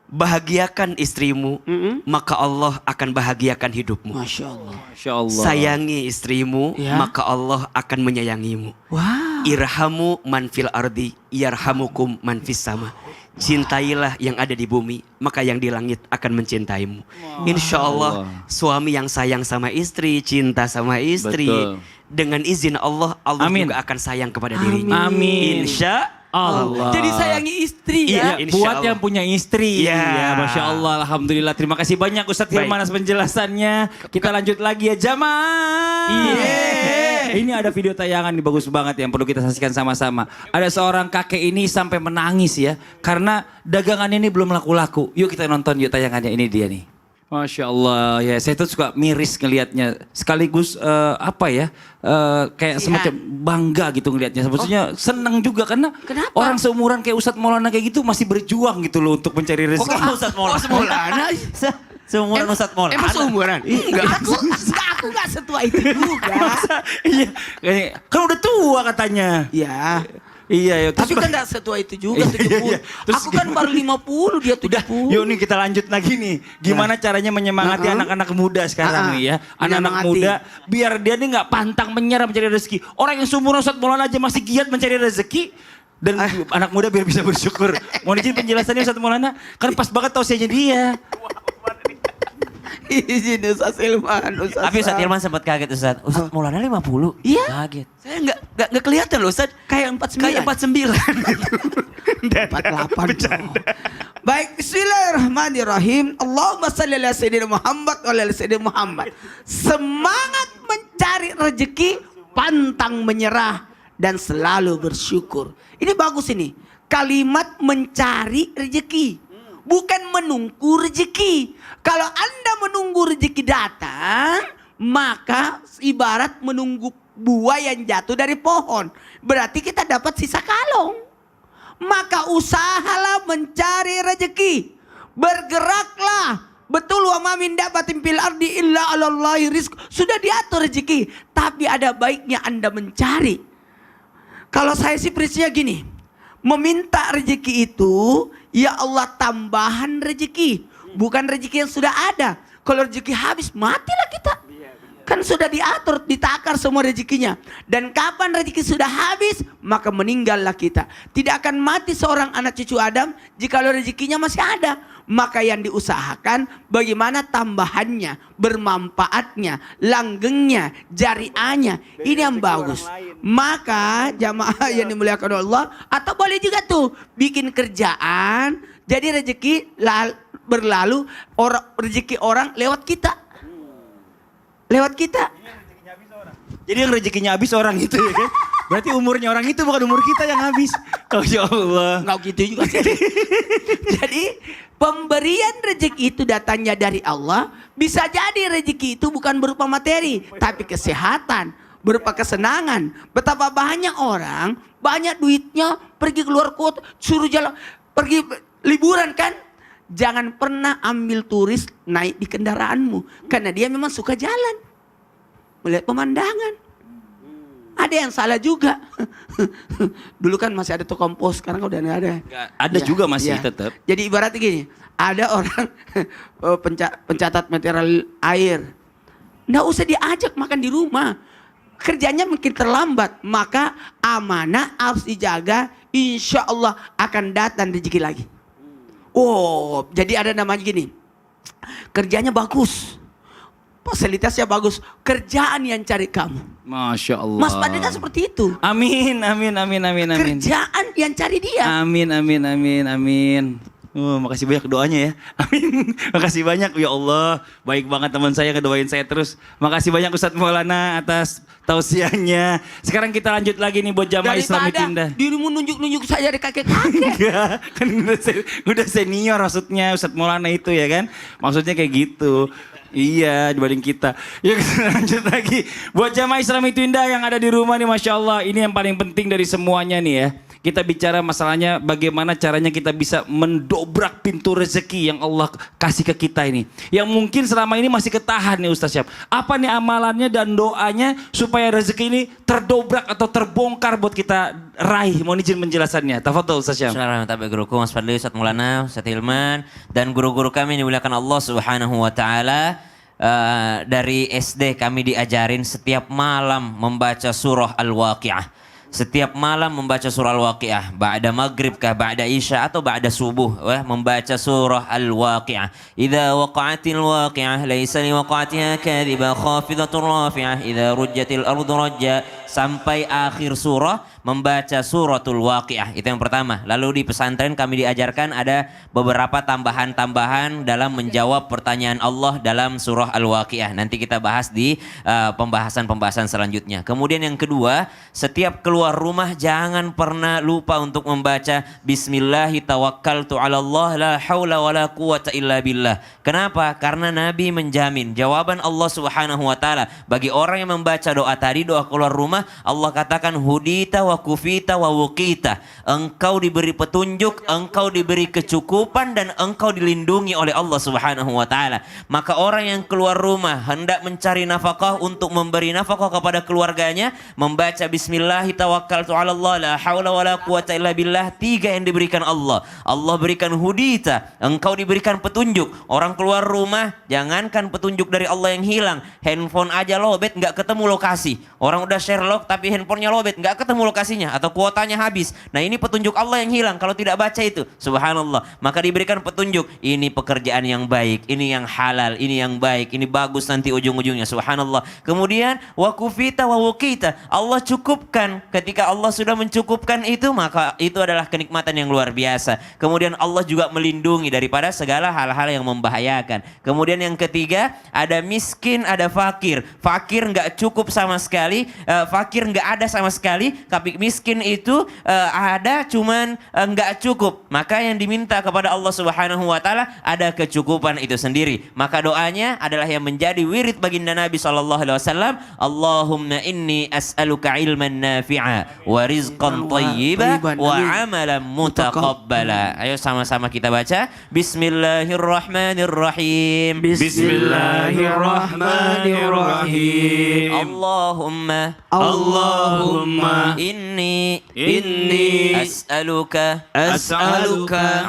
Bahagiakan istrimu, maka Allah akan bahagiakan hidupmu. Masya Allah. Masya Allah. Sayangi istrimu, Ya. maka Allah akan menyayangimu. Wow. Irhamu man fil ardi, yarhamukum man fis sama. Cintailah yang ada di bumi, maka yang di langit akan mencintaimu. Insya Allah, suami yang sayang sama istri, cinta sama istri. Betul. Dengan izin Allah, Allah Amin. juga akan sayang kepada dirinya. Amin. Insya Allah. Jadi sayangi istri Iya, ya. insya Buat Allah. yang punya istri. Ya. Ya, Masya Allah. Alhamdulillah. Terima kasih banyak Ustadz Baik. Hilman atas penjelasannya. Kita lanjut lagi ya jamaah. Ini ada video tayangan nih bagus banget yang perlu kita saksikan sama-sama. Ada seorang kakek ini sampai menangis ya. Karena dagangan ini belum laku-laku. Yuk kita nonton yuk tayangannya. Ini dia nih. Masya Allah ya, saya tuh suka miris ngelihatnya. Sekaligus kayak semacam bangga gitu ngelihatnya. Maksudnya seneng juga karena Kenapa? orang seumuran kayak Ustadz Maulana kayak gitu masih berjuang gitu loh untuk mencari rezeki. Kok Ustadz Maulana? Maulana? Seumuran Ustadz Maulana. Emang seumuran? Enggak, aku nggak setua itu juga. Iya, kan udah tua katanya. Ya. Iya, ya. Tapi kan nggak setua itu juga, Iya, 70. terus Aku kan baru 50, dia 70. Udah, yuk nih kita lanjut lagi nih. Gimana caranya menyemangati anak-anak muda sekarang nih ya. Anak-anak Menyemangati. muda biar dia nih nggak pantang menyerah mencari rezeki. Orang yang seumuran Ustadz Maulana aja masih giat mencari rezeki. Dan anak muda biar bisa bersyukur. Mau izin penjelasannya Ustadz Maulana? Kan pas banget tausiahnya dia. Izin Ustaz Ilman, Ustaz. Tapi Ustadz Hilman sempat kaget Ustadz Maulana 50? Iya. Kaget. Saya nggak kelihatan loh Ustaz. Kayak 49. Kayak 49. 48. Baik, bismillahirrahmanirrahim. Allahumma salli ala sayyidina Muhammad wa ala sayyidina Muhammad. Semangat mencari rezeki, pantang menyerah dan selalu bersyukur. Ini bagus ini. Kalimat mencari rezeki. Bukan menunggu rezeki. Kalau Anda menunggu rezeki datang, maka ibarat menunggu buah yang jatuh dari pohon. Berarti kita dapat sisa kalong. Maka usahalah mencari rezeki. Bergeraklah. Betul wa ma min dabatin fil ardi illa 'alallahi rizq. Sudah diatur rezeki, tapi ada baiknya Anda mencari. Kalau saya sih prinsipnya gini. Meminta rezeki itu, ya Allah tambahan rezeki. Bukan rezeki yang sudah ada. Kalau rezeki habis, matilah kita. Kan sudah diatur, ditakar semua rezekinya. Dan kapan rezeki sudah habis, maka meninggallah kita. Tidak akan mati seorang anak cucu Adam jikalau rezekinya masih ada. Maka yang diusahakan bagaimana tambahannya, bermanfaatnya, langgengnya, jariahnya. Ini yang bagus. Maka jamaah yang dimuliakan Allah, atau boleh juga tuh bikin kerjaan. Jadi rezeki berlalu, rezeki orang lewat kita. Lewat kita. Jadi yang rezekinya habis orang itu ya kan? Berarti umurnya orang itu bukan umur kita yang habis. Masya Allah. Enggak gitu juga sih. Jadi pemberian rezeki itu datangnya dari Allah. Bisa jadi rezeki itu bukan berupa materi, tapi kesehatan, berupa kesenangan. Betapa banyak orang, banyak duitnya, pergi keluar kota, suruh jalan, pergi liburan kan. Jangan pernah ambil turis naik di kendaraanmu. Karena dia memang suka jalan. Melihat pemandangan. Ada yang salah juga. Dulu kan masih ada tukang pos, sekarang udah nggak ada. Ada Ya, juga masih ya. tetap. Jadi ibaratnya gini, ada orang pencatat material air. Nggak usah diajak makan di rumah. Kerjanya mungkin terlambat, maka amanah harus dijaga. Insya Allah akan datang rezeki lagi. Oh, jadi ada namanya gini. Kerjanya bagus. Fasilitasnya bagus. Kerjaan yang cari kamu. Masya Allah. Mas Fadil kan seperti itu. Amin, amin, amin, amin, amin. Kerjaan yang cari dia. Amin, amin, amin, amin. Makasih banyak doanya ya. Amin. Makasih banyak ya Allah. Baik banget teman saya ngedoain saya terus. Makasih banyak Ustadz Maulana atas tausiahnya. Sekarang kita lanjut lagi nih buat jamaah Islami Tindah. Dirimu nunjuk-nunjuk saya dari kakek-kakek. Enggak, kan udah senior maksudnya Ustadz Maulana itu ya kan. Maksudnya kayak gitu. Iya dibanding kita. Yuk kita lanjut lagi. Buat jamaah Islami Tindah yang ada di rumah nih Masya Allah. Ini yang paling penting dari semuanya nih ya. Kita bicara masalahnya bagaimana caranya kita bisa mendobrak pintu rezeki yang Allah kasih ke kita ini. Yang mungkin selama ini masih ketahan nih Ustaz Syaf. Apa nih amalannya dan doanya supaya rezeki ini terdobrak atau terbongkar buat kita raih. Mohon izin penjelasannya. Tafadhol Ustaz Syaf. Bismillahirrahmanirrahim. Guruku Mas Fadli, Ustadz Maulana, Ustadz Hilman, dan guru-guru kami yang dimuliakan Allah Subhanahu wa taala. Dari SD kami diajarin setiap malam membaca surah Al-Waqi'ah. Setiap malam membaca surah Al-Waqi'ah. Ba'da maghrib kah, ba'da isya atau ba'da subuh. Membaca surah Al-Waqi'ah. Idza waqa'atil waqi'ah laisa li waqa'atiha kadhiba khafidatur rafi'ah. Idza rujjatil ardu rajja. Sampai akhir surah. membaca suratul Waqiah. Itu yang pertama. Lalu di pesantren kami diajarkan ada beberapa tambahan-tambahan dalam menjawab pertanyaan Allah dalam surah Al-Waqiah. Nanti kita bahas di pembahasan-pembahasan selanjutnya. Kemudian yang kedua, setiap keluar rumah jangan pernah lupa untuk membaca Bismillahi tawakkaltu 'alallah la haula wala quwata illa billah. Kenapa? Karena Nabi menjamin jawaban Allah Subhanahu wa taala bagi orang yang membaca doa tadi, doa keluar rumah, Allah katakan hudita wa kufita wa wuqita. Engkau diberi petunjuk, engkau diberi kecukupan dan engkau dilindungi oleh Allah Subhanahu wa taala. Maka orang yang keluar rumah hendak mencari nafkah untuk memberi nafkah kepada keluarganya, membaca Bismillah tawakkaltu 'alallah la haula wala quwata illa billah, 3 yang diberikan Allah. Allah berikan hudita, engkau diberikan petunjuk. Orang keluar rumah jangankan petunjuk dari Allah yang hilang, handphone aja lobet nggak ketemu lokasi. Orang udah share log tapi handphonenya lobet nggak ketemu lokasinya atau kuotanya habis. Nah ini petunjuk Allah yang hilang kalau tidak baca itu. Subhanallah. Maka diberikan petunjuk. Ini pekerjaan yang baik, ini yang halal, ini yang baik, ini bagus nanti ujung-ujungnya. Subhanallah. Kemudian wakufita wa wukita. Allah cukupkan. Ketika Allah sudah mencukupkan itu, maka itu adalah kenikmatan yang luar biasa. Kemudian Allah juga melindungi daripada segala hal-hal yang membahayakan. Kemudian yang ketiga, ada miskin, ada fakir. Fakir nggak cukup sama sekali, fakir nggak ada sama sekali, tapi miskin itu ada cuman nggak cukup. Maka yang diminta kepada Allah Subhanahu wa taala ada kecukupan itu sendiri. Maka doanya adalah yang menjadi wirid baginda Nabi sallallahu alaihi wasallam, Allahumma inni as'aluka ilman nafi'a wa rizqan thayyiba wa amalan mutaqabbala. Ayo sama-sama kita baca. Bismillahirrahmanirrahim. Bismillahirrahmanirrahim. Allahumma inni as'aluka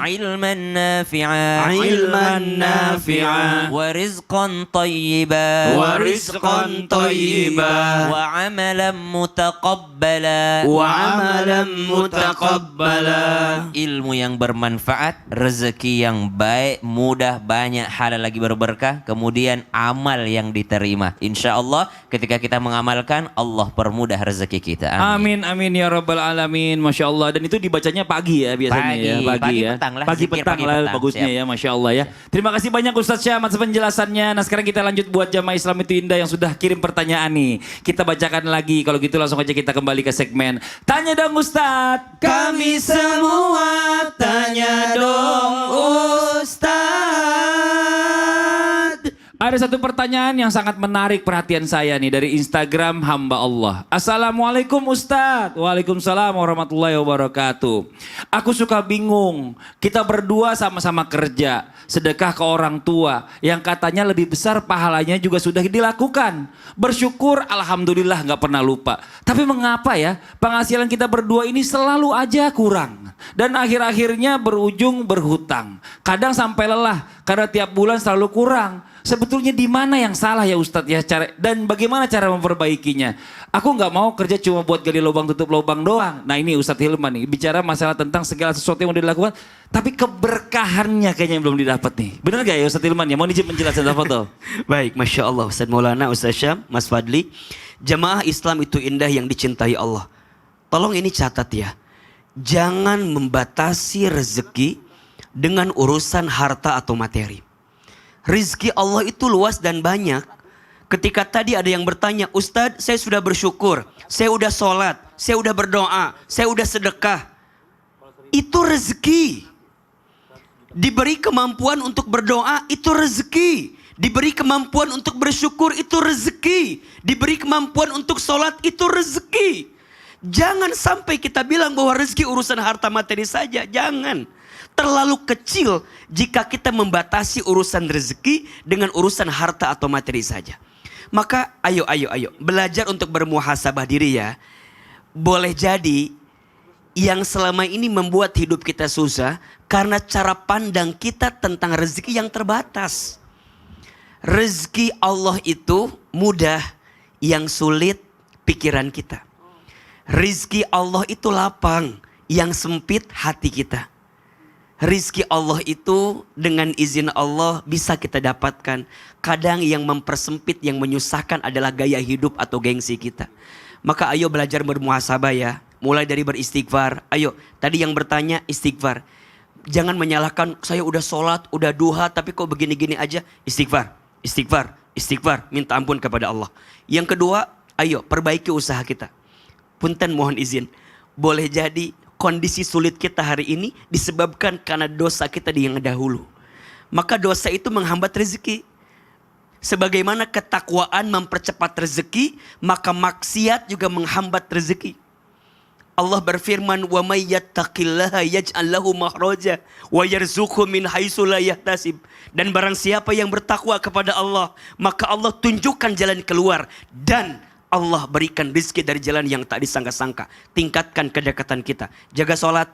ilman nafi'a wa rizqan thayyiba wa amalan mutaqabbala. Ilmu yang bermanfaat, rezeki yang baik, mudah, banyak, halal lagi berberkah, kemudian amal yang diterima. Insya Allah ketika kita mengamalkan, Allah permudah rezeki kita. Amin amin ya rabbal alamin. Masya Allah. Dan itu dibacanya pagi ya biasanya ya. Pagi Ya. petang lah. Pagi Zikir petang pagi lah petang. bagusnya Siap. ya. Masya Allah ya. Terima kasih banyak Ustadz Syah atas penjelasannya. Nah sekarang kita lanjut buat jamaah Islam itu indah yang sudah kirim pertanyaan nih. Kita bacakan lagi. Kalau gitu langsung aja kita kembali ke segmen Tanya Dong Ustadz. Kami semua tanya dong Ustadz. Ada satu pertanyaan yang sangat menarik perhatian saya nih dari Instagram hamba Allah. Assalamualaikum Ustadz. Waalaikumsalam warahmatullahi wabarakatuh. Aku suka bingung. Kita berdua sama-sama kerja. Sedekah ke orang tua. Yang katanya lebih besar pahalanya juga sudah dilakukan. Bersyukur alhamdulillah gak pernah lupa. Tapi mengapa ya penghasilan kita berdua ini selalu aja kurang. Dan akhir-akhirnya berujung berhutang. Kadang sampai lelah karena tiap bulan selalu kurang. Sebetulnya di mana yang salah ya Ustadz ya dan bagaimana cara memperbaikinya? Aku nggak mau kerja cuma buat gali lubang tutup lubang doang. Nah ini Ustadz Hilman nih bicara masalah tentang segala sesuatu yang udah dilakukan, tapi keberkahannya kayaknya yang belum didapat nih. Benar gak ya Ustadz Hilman ya? Mau izin menjelaskan apa tuh? Baik, Masya Allah Ustaz Maulana, Ustaz Syam, Mas Fadli. Jamaah Islam itu indah yang dicintai Allah. Tolong ini catat ya. Jangan membatasi rezeki dengan urusan harta atau materi. Rizki Allah itu luas dan banyak. Ketika tadi ada yang bertanya, Ustadz saya sudah bersyukur, saya udah sholat, saya udah berdoa, saya udah sedekah. Itu rezeki. Diberi kemampuan untuk berdoa, itu rezeki. Diberi kemampuan untuk bersyukur, itu rezeki. Diberi kemampuan untuk sholat, itu rezeki. Jangan sampai kita bilang bahwa rezeki urusan harta materi saja, jangan. Terlalu kecil jika kita membatasi urusan rezeki dengan urusan harta atau materi saja. Maka ayo belajar untuk bermuhasabah diri ya. Boleh jadi yang selama ini membuat hidup kita susah karena cara pandang kita tentang rezeki yang terbatas. Rezeki Allah itu mudah, yang sulit pikiran kita. Rizki Allah itu lapang, yang sempit hati kita. Rizki Allah itu dengan izin Allah bisa kita dapatkan. Kadang yang mempersempit, yang menyusahkan adalah gaya hidup atau gengsi kita. Maka ayo belajar bermuhasabah ya. Mulai dari beristighfar. Ayo, tadi yang bertanya istighfar. Jangan menyalahkan, saya udah sholat, udah duha, tapi kok begini-gini aja. Istighfar, istighfar, istighfar. Minta ampun kepada Allah. Yang kedua, ayo perbaiki usaha kita. Punten mohon izin. Boleh jadi kondisi sulit kita hari ini disebabkan karena dosa kita di yang dahulu. Maka dosa itu menghambat rezeki. Sebagaimana ketakwaan mempercepat rezeki, maka maksiat juga menghambat rezeki. Allah berfirman, "Wa may yattaqillaha yaj'al lahu makhraja wa yarzuqhu min haitsu la yahtasib." Dan barang siapa yang bertakwa kepada Allah, maka Allah tunjukkan jalan keluar dan Allah berikan rezeki dari jalan yang tak disangka-sangka. Tingkatkan kedekatan kita. Jaga sholat.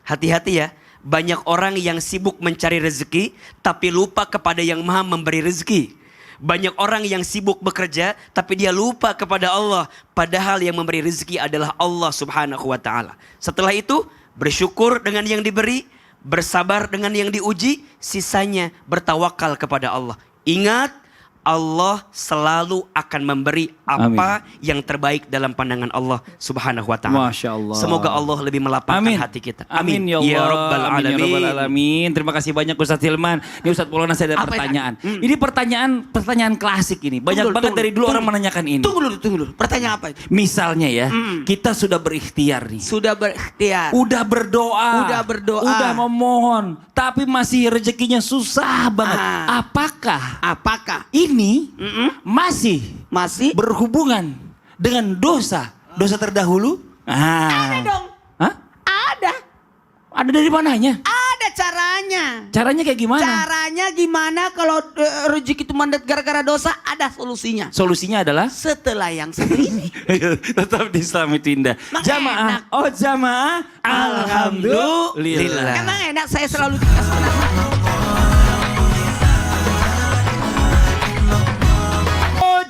Hati-hati ya. Banyak orang yang sibuk mencari rezeki tapi lupa kepada yang Maha memberi rezeki. Banyak orang yang sibuk bekerja tapi dia lupa kepada Allah. Padahal yang memberi rezeki adalah Allah Subhanahu wa ta'ala. Setelah itu bersyukur dengan yang diberi, bersabar dengan yang diuji, sisanya bertawakal kepada Allah. Ingat, Allah selalu akan memberi apa yang terbaik dalam pandangan Allah Subhanahu wa ta'ala. Masya Allah. Semoga Allah lebih melapangkan hati kita. Amin ya Allah. Ya Rabbal Amin ya Rabbal Alamin. Terima kasih banyak Ustaz Hilman. Ini Ustaz Maulana saya ada Apa pertanyaan. Ini pertanyaan klasik ini. Banyak banget dari dulu orang menanyakan ini. Tunggu dulu. Pertanyaan apa itu? Misalnya ya, kita sudah berikhtiar nih. Sudah berikhtiar. Udah berdoa. Udah memohon. Tapi masih rezekinya susah banget. Apakah ini masih berhubungan dengan dosa terdahulu? Ada dong. Hah? Ada. Ada dari mananya? Ada caranya. Caranya kayak gimana? Caranya gimana kalau rezeki itu mandat gara-gara dosa? Ada solusinya. Solusinya adalah Setelah yang satu ini. tetap di Islam itu indah. Jamaah. Oh jamaah. Alhamdulillah. Emang enak saya selalu dikasih nama.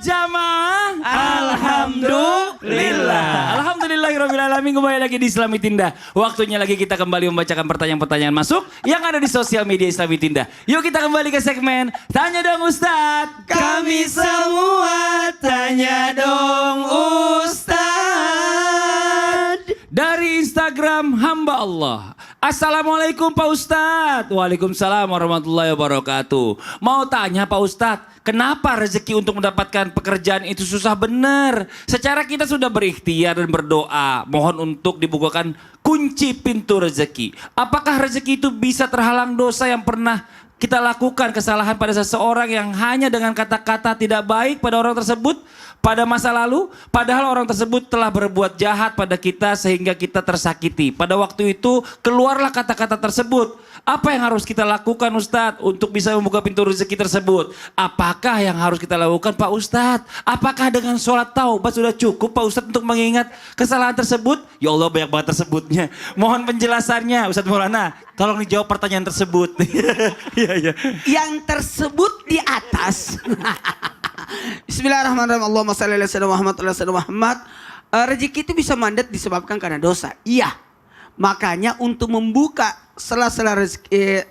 Jamaah, alhamdulillah. Alhamdulillahirrahmanirrahim. Kembali lagi di Islami Tinda. Waktunya lagi kita kembali membacakan pertanyaan-pertanyaan masuk yang ada di sosial media Islami Tinda. Yuk kita kembali ke segmen Tanya Dong Ustadz. Kami semua tanya dong Ustadz. Dari Instagram Hamba Allah. Assalamualaikum Pak Ustadz. Waalaikumsalam warahmatullahi wabarakatuh. Mau tanya Pak Ustadz, kenapa rezeki untuk mendapatkan pekerjaan itu susah benar? Secara kita sudah berikhtiar dan berdoa. Mohon untuk dibukakan kunci pintu rezeki. Apakah rezeki itu bisa terhalang dosa yang pernah kita lakukan, kesalahan pada seseorang yang hanya dengan kata-kata tidak baik pada orang tersebut pada masa lalu, padahal orang tersebut telah berbuat jahat pada kita sehingga kita tersakiti. Pada waktu itu keluarlah kata-kata tersebut. Apa yang harus kita lakukan Ustadz untuk bisa membuka pintu rezeki tersebut? Apakah yang harus kita lakukan Pak Ustadz? Apakah dengan sholat taubat sudah cukup Pak Ustadz untuk mengingat kesalahan tersebut? Ya Allah banyak banget tersebutnya. Mohon penjelasannya Ustadz Maulana. Tolong dijawab pertanyaan tersebut. Iya. Yang tersebut di atas. Bismillahirrahmanirrahim. Allahumma shalli ala sayyidina Muhammad wa ala sayyidina Muhammad. Rezeki itu bisa mandat disebabkan karena dosa. Iya. Makanya untuk membuka sela-sela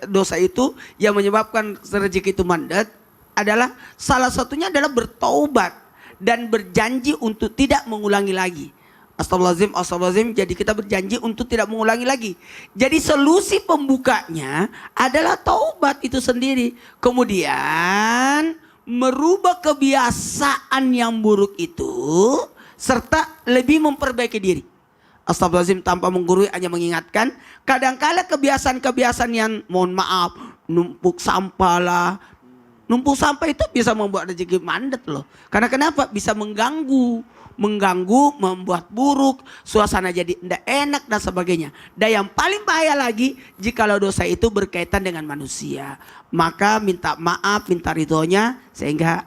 dosa itu yang menyebabkan rezeki itu mandat adalah salah satunya adalah bertaubat dan berjanji untuk tidak mengulangi lagi. Astagfirullahaladzim. Jadi kita berjanji untuk tidak mengulangi lagi. Jadi solusi pembukanya adalah taubat itu sendiri. Kemudian merubah kebiasaan yang buruk itu serta lebih memperbaiki diri. Astagfirullahaladzim, tanpa menggurui hanya mengingatkan. Kadangkala kebiasaan-kebiasaan yang mohon maaf numpuk sampah lah. Numpuk sampah itu bisa membuat rezeki mandat loh. Karena kenapa? Bisa mengganggu, membuat buruk, suasana jadi tidak enak dan sebagainya. Dan yang paling bahaya lagi, jikalau dosa itu berkaitan dengan manusia, maka minta maaf, minta ridhonya sehingga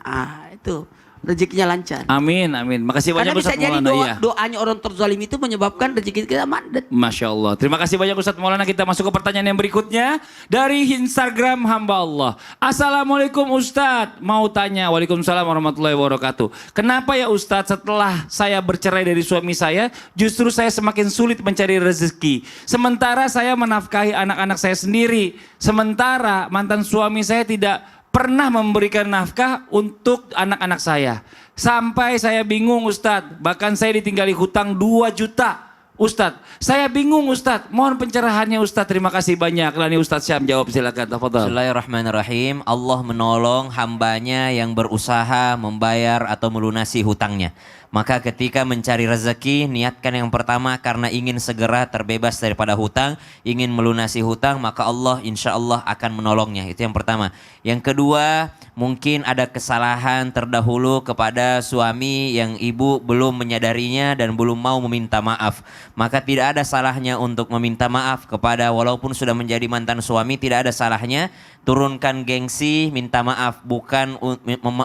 itu rezekinya lancar. Amin. Makasih banyak Karena bisa Ustadz jadi Maulana. doanya orang terzalim itu menyebabkan rezeki kita mandat. Masya Allah. Terima kasih banyak Ustadz Maulana. Kita masuk ke pertanyaan yang berikutnya. Dari Instagram Hamba Allah. Assalamualaikum Ustadz. Mau tanya. Waalaikumsalam warahmatullahi wabarakatuh. Kenapa ya Ustadz setelah saya bercerai dari suami saya, justru saya semakin sulit mencari rezeki. Sementara saya menafkahi anak-anak saya sendiri. Sementara mantan suami saya tidak pernah memberikan nafkah untuk anak-anak saya. Sampai saya bingung Ustadz. Bahkan saya ditinggali hutang 2 juta. Ustadz, saya bingung Ustadz. Mohon pencerahannya Ustadz. Terima kasih banyak. Lani Ustadz Syam jawab silakan. Tafadhol. Bismillahirrahmanirrahim. Allah menolong hambanya yang berusaha membayar atau melunasi hutangnya. Maka ketika mencari rezeki, niatkan yang pertama karena ingin segera terbebas daripada hutang, ingin melunasi hutang, maka Allah insya Allah akan menolongnya. Itu yang pertama. Yang kedua, mungkin ada kesalahan terdahulu kepada suami yang ibu belum menyadarinya dan belum mau meminta maaf. Maka tidak ada salahnya untuk meminta maaf kepada, walaupun sudah menjadi mantan suami, tidak ada salahnya turunkan gengsi, minta maaf.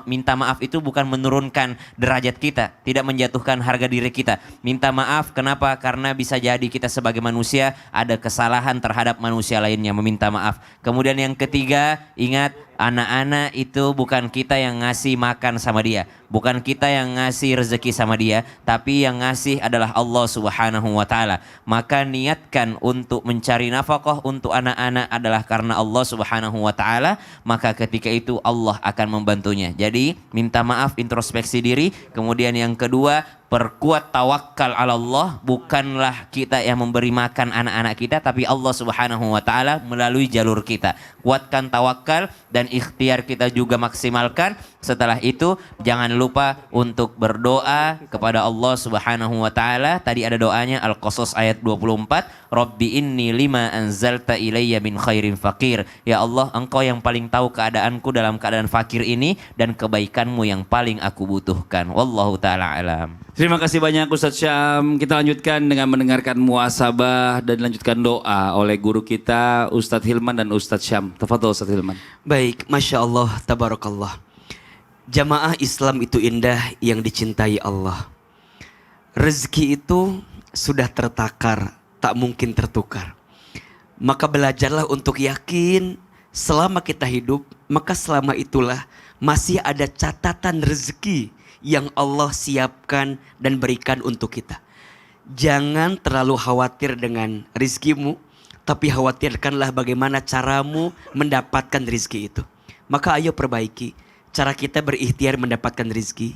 Minta maaf itu bukan menurunkan derajat kita, tidak menjatuhkan harga diri kita. Minta maaf kenapa? Karena bisa jadi kita sebagai manusia ada kesalahan terhadap manusia lainnya, meminta maaf. Kemudian yang ketiga, ingat, anak-anak itu bukan kita yang ngasih makan sama dia, bukan kita yang ngasih rezeki sama dia, tapi yang ngasih adalah Allah Subhanahu wa taala. Maka niatkan untuk mencari nafkah untuk anak-anak adalah karena Allah Subhanahu wa taala, maka ketika itu Allah akan membantunya. Jadi minta maaf, introspeksi diri. Kemudian yang kedua, perkuat tawakal ala Allah. Bukanlah kita yang memberi makan anak-anak kita, tapi Allah Subhanahu wa taala melalui jalur kita. Kuatkan tawakal dan ikhtiar kita juga maksimalkan. Setelah itu jangan lupa untuk berdoa kepada Allah Subhanahu wa taala. Tadi ada doanya Al-Qasas ayat 24, Rabbi inni lima anzalta ilayya min khairin fakir. Ya Allah, Engkau yang paling tahu keadaanku dalam keadaan fakir ini dan kebaikanmu yang paling aku butuhkan. Wallahu taala alam. Terima kasih banyak Ustadz Syam. Kita lanjutkan dengan mendengarkan muasabah dan lanjutkan doa oleh guru kita Ustadz Hilman dan Ustadz Syam. Tafadhol Ustadz Hilman. Baik, Masya Allah, Tabarakallah. Jamaah Islam itu indah yang dicintai Allah. Rezeki itu sudah tertakar, tak mungkin tertukar. Maka belajarlah untuk yakin selama kita hidup, maka selama itulah masih ada catatan rezeki yang Allah siapkan dan berikan untuk kita. Jangan terlalu khawatir dengan rizkimu, tapi khawatirkanlah bagaimana caramu mendapatkan rizki itu. Maka ayo perbaiki cara kita berikhtiar mendapatkan rizki.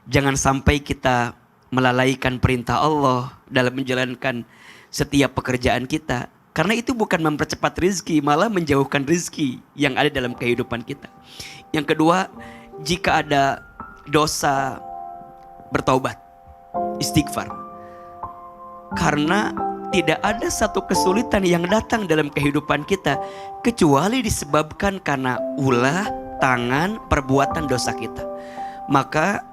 Jangan sampai kita melalaikan perintah Allah dalam menjalankan setiap pekerjaan kita. Karena itu bukan mempercepat rizki, malah menjauhkan rizki yang ada dalam kehidupan kita. Yang kedua, jika ada dosa, bertaubat, istighfar. Karena tidak ada satu kesulitan yang datang dalam kehidupan kita kecuali disebabkan karena ulah tangan perbuatan dosa kita. Maka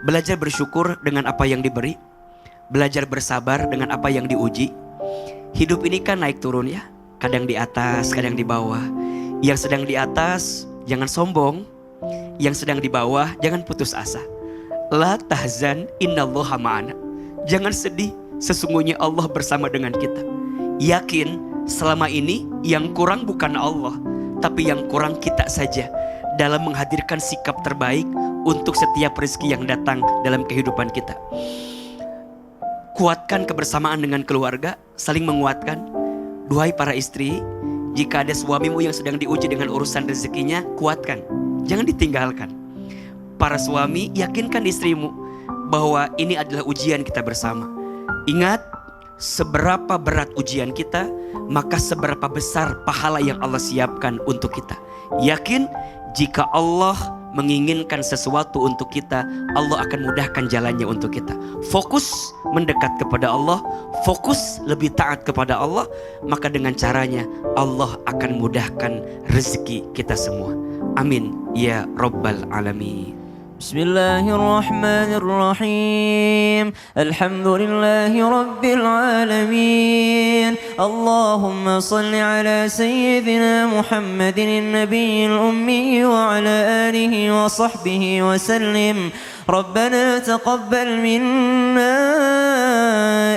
belajar bersyukur dengan apa yang diberi, belajar bersabar dengan apa yang diuji. Hidup ini kan naik turun ya, kadang di atas, kadang di bawah. Yang sedang di atas jangan sombong, yang sedang di bawah jangan putus asa. La tahzan innallaha ma'ana. Jangan sedih, sesungguhnya Allah bersama dengan kita. Yakin selama ini yang kurang bukan Allah, tapi yang kurang kita saja dalam menghadirkan sikap terbaik untuk setiap rezeki yang datang dalam kehidupan kita. Kuatkan kebersamaan dengan keluarga, saling menguatkan. Duhai para istri, jika ada suamimu yang sedang diuji dengan urusan rezekinya, kuatkan, jangan ditinggalkan. Para suami, yakinkan istrimu bahwa ini adalah ujian kita bersama. Ingat, seberapa berat ujian kita, maka seberapa besar pahala yang Allah siapkan untuk kita. Yakin jika Allah menginginkan sesuatu untuk kita, Allah akan mudahkan jalannya untuk kita. Fokus mendekat kepada Allah, fokus lebih taat kepada Allah, maka dengan caranya Allah akan mudahkan rezeki kita semua. Amin ya Rabbal Alamin. بسم الله الرحمن الرحيم الحمد لله رب العالمين اللهم صل على سيدنا محمد النبي الأمي وعلى آله وصحبه وسلم ربنا تقبل منا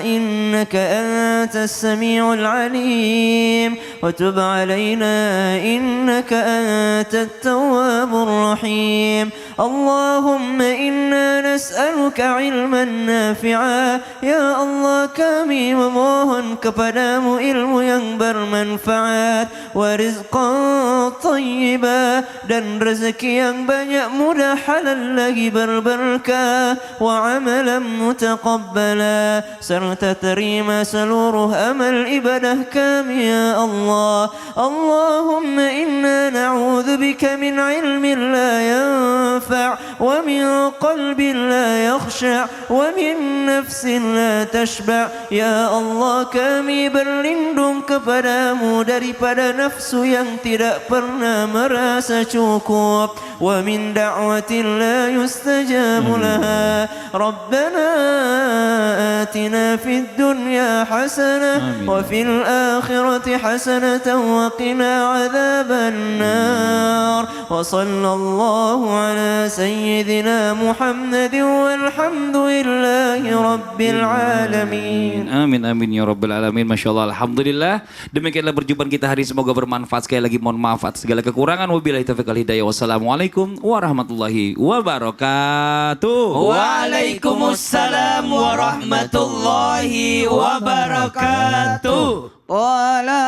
إنك أنت السميع العليم وتب علينا إنك أنت التواب الرحيم اللهم إنا نسألك علما نافعا. Ya Allah, kami memohon kepadamu ilmu yang bermanfaat, wa rizqan thayyiba, dan rezeki yang banyak, mudah, halal lagi berberkah, wa amalan mutaqabbala, serta terima seluruh amal ibadah kami ya Allah. Allahumma inna na'udzu bika min ilmin la yanfa' wa min qalbin la yakhsha' wa min nafsin la tashba'. Ya Allah, kami berlindung kepadamu daripada nafsu yang tidak pernah merasa cukup, wa min da'watin la yustajabu laha. Rabbana atina fid dunya hasanah wa fil akhirati hasanatan wa qina adzaban nar. Wa sallallahu ala sayyidina Muhammadin walhamdulillahi rabbil alamin. Amin amin ya rabbal alamin. Masya Allah, alhamdulillah. Demikianlah perjumpaan kita hari ini, semoga bermanfaat. Sekali lagi mohon maaf atas segala kekurangan. Wabillahi taufiq wal hidayah. Wassalamualaikum warahmatullahi wabarakatuh. Waalaikumsalam warahmatullahi wabarakatuh. Wala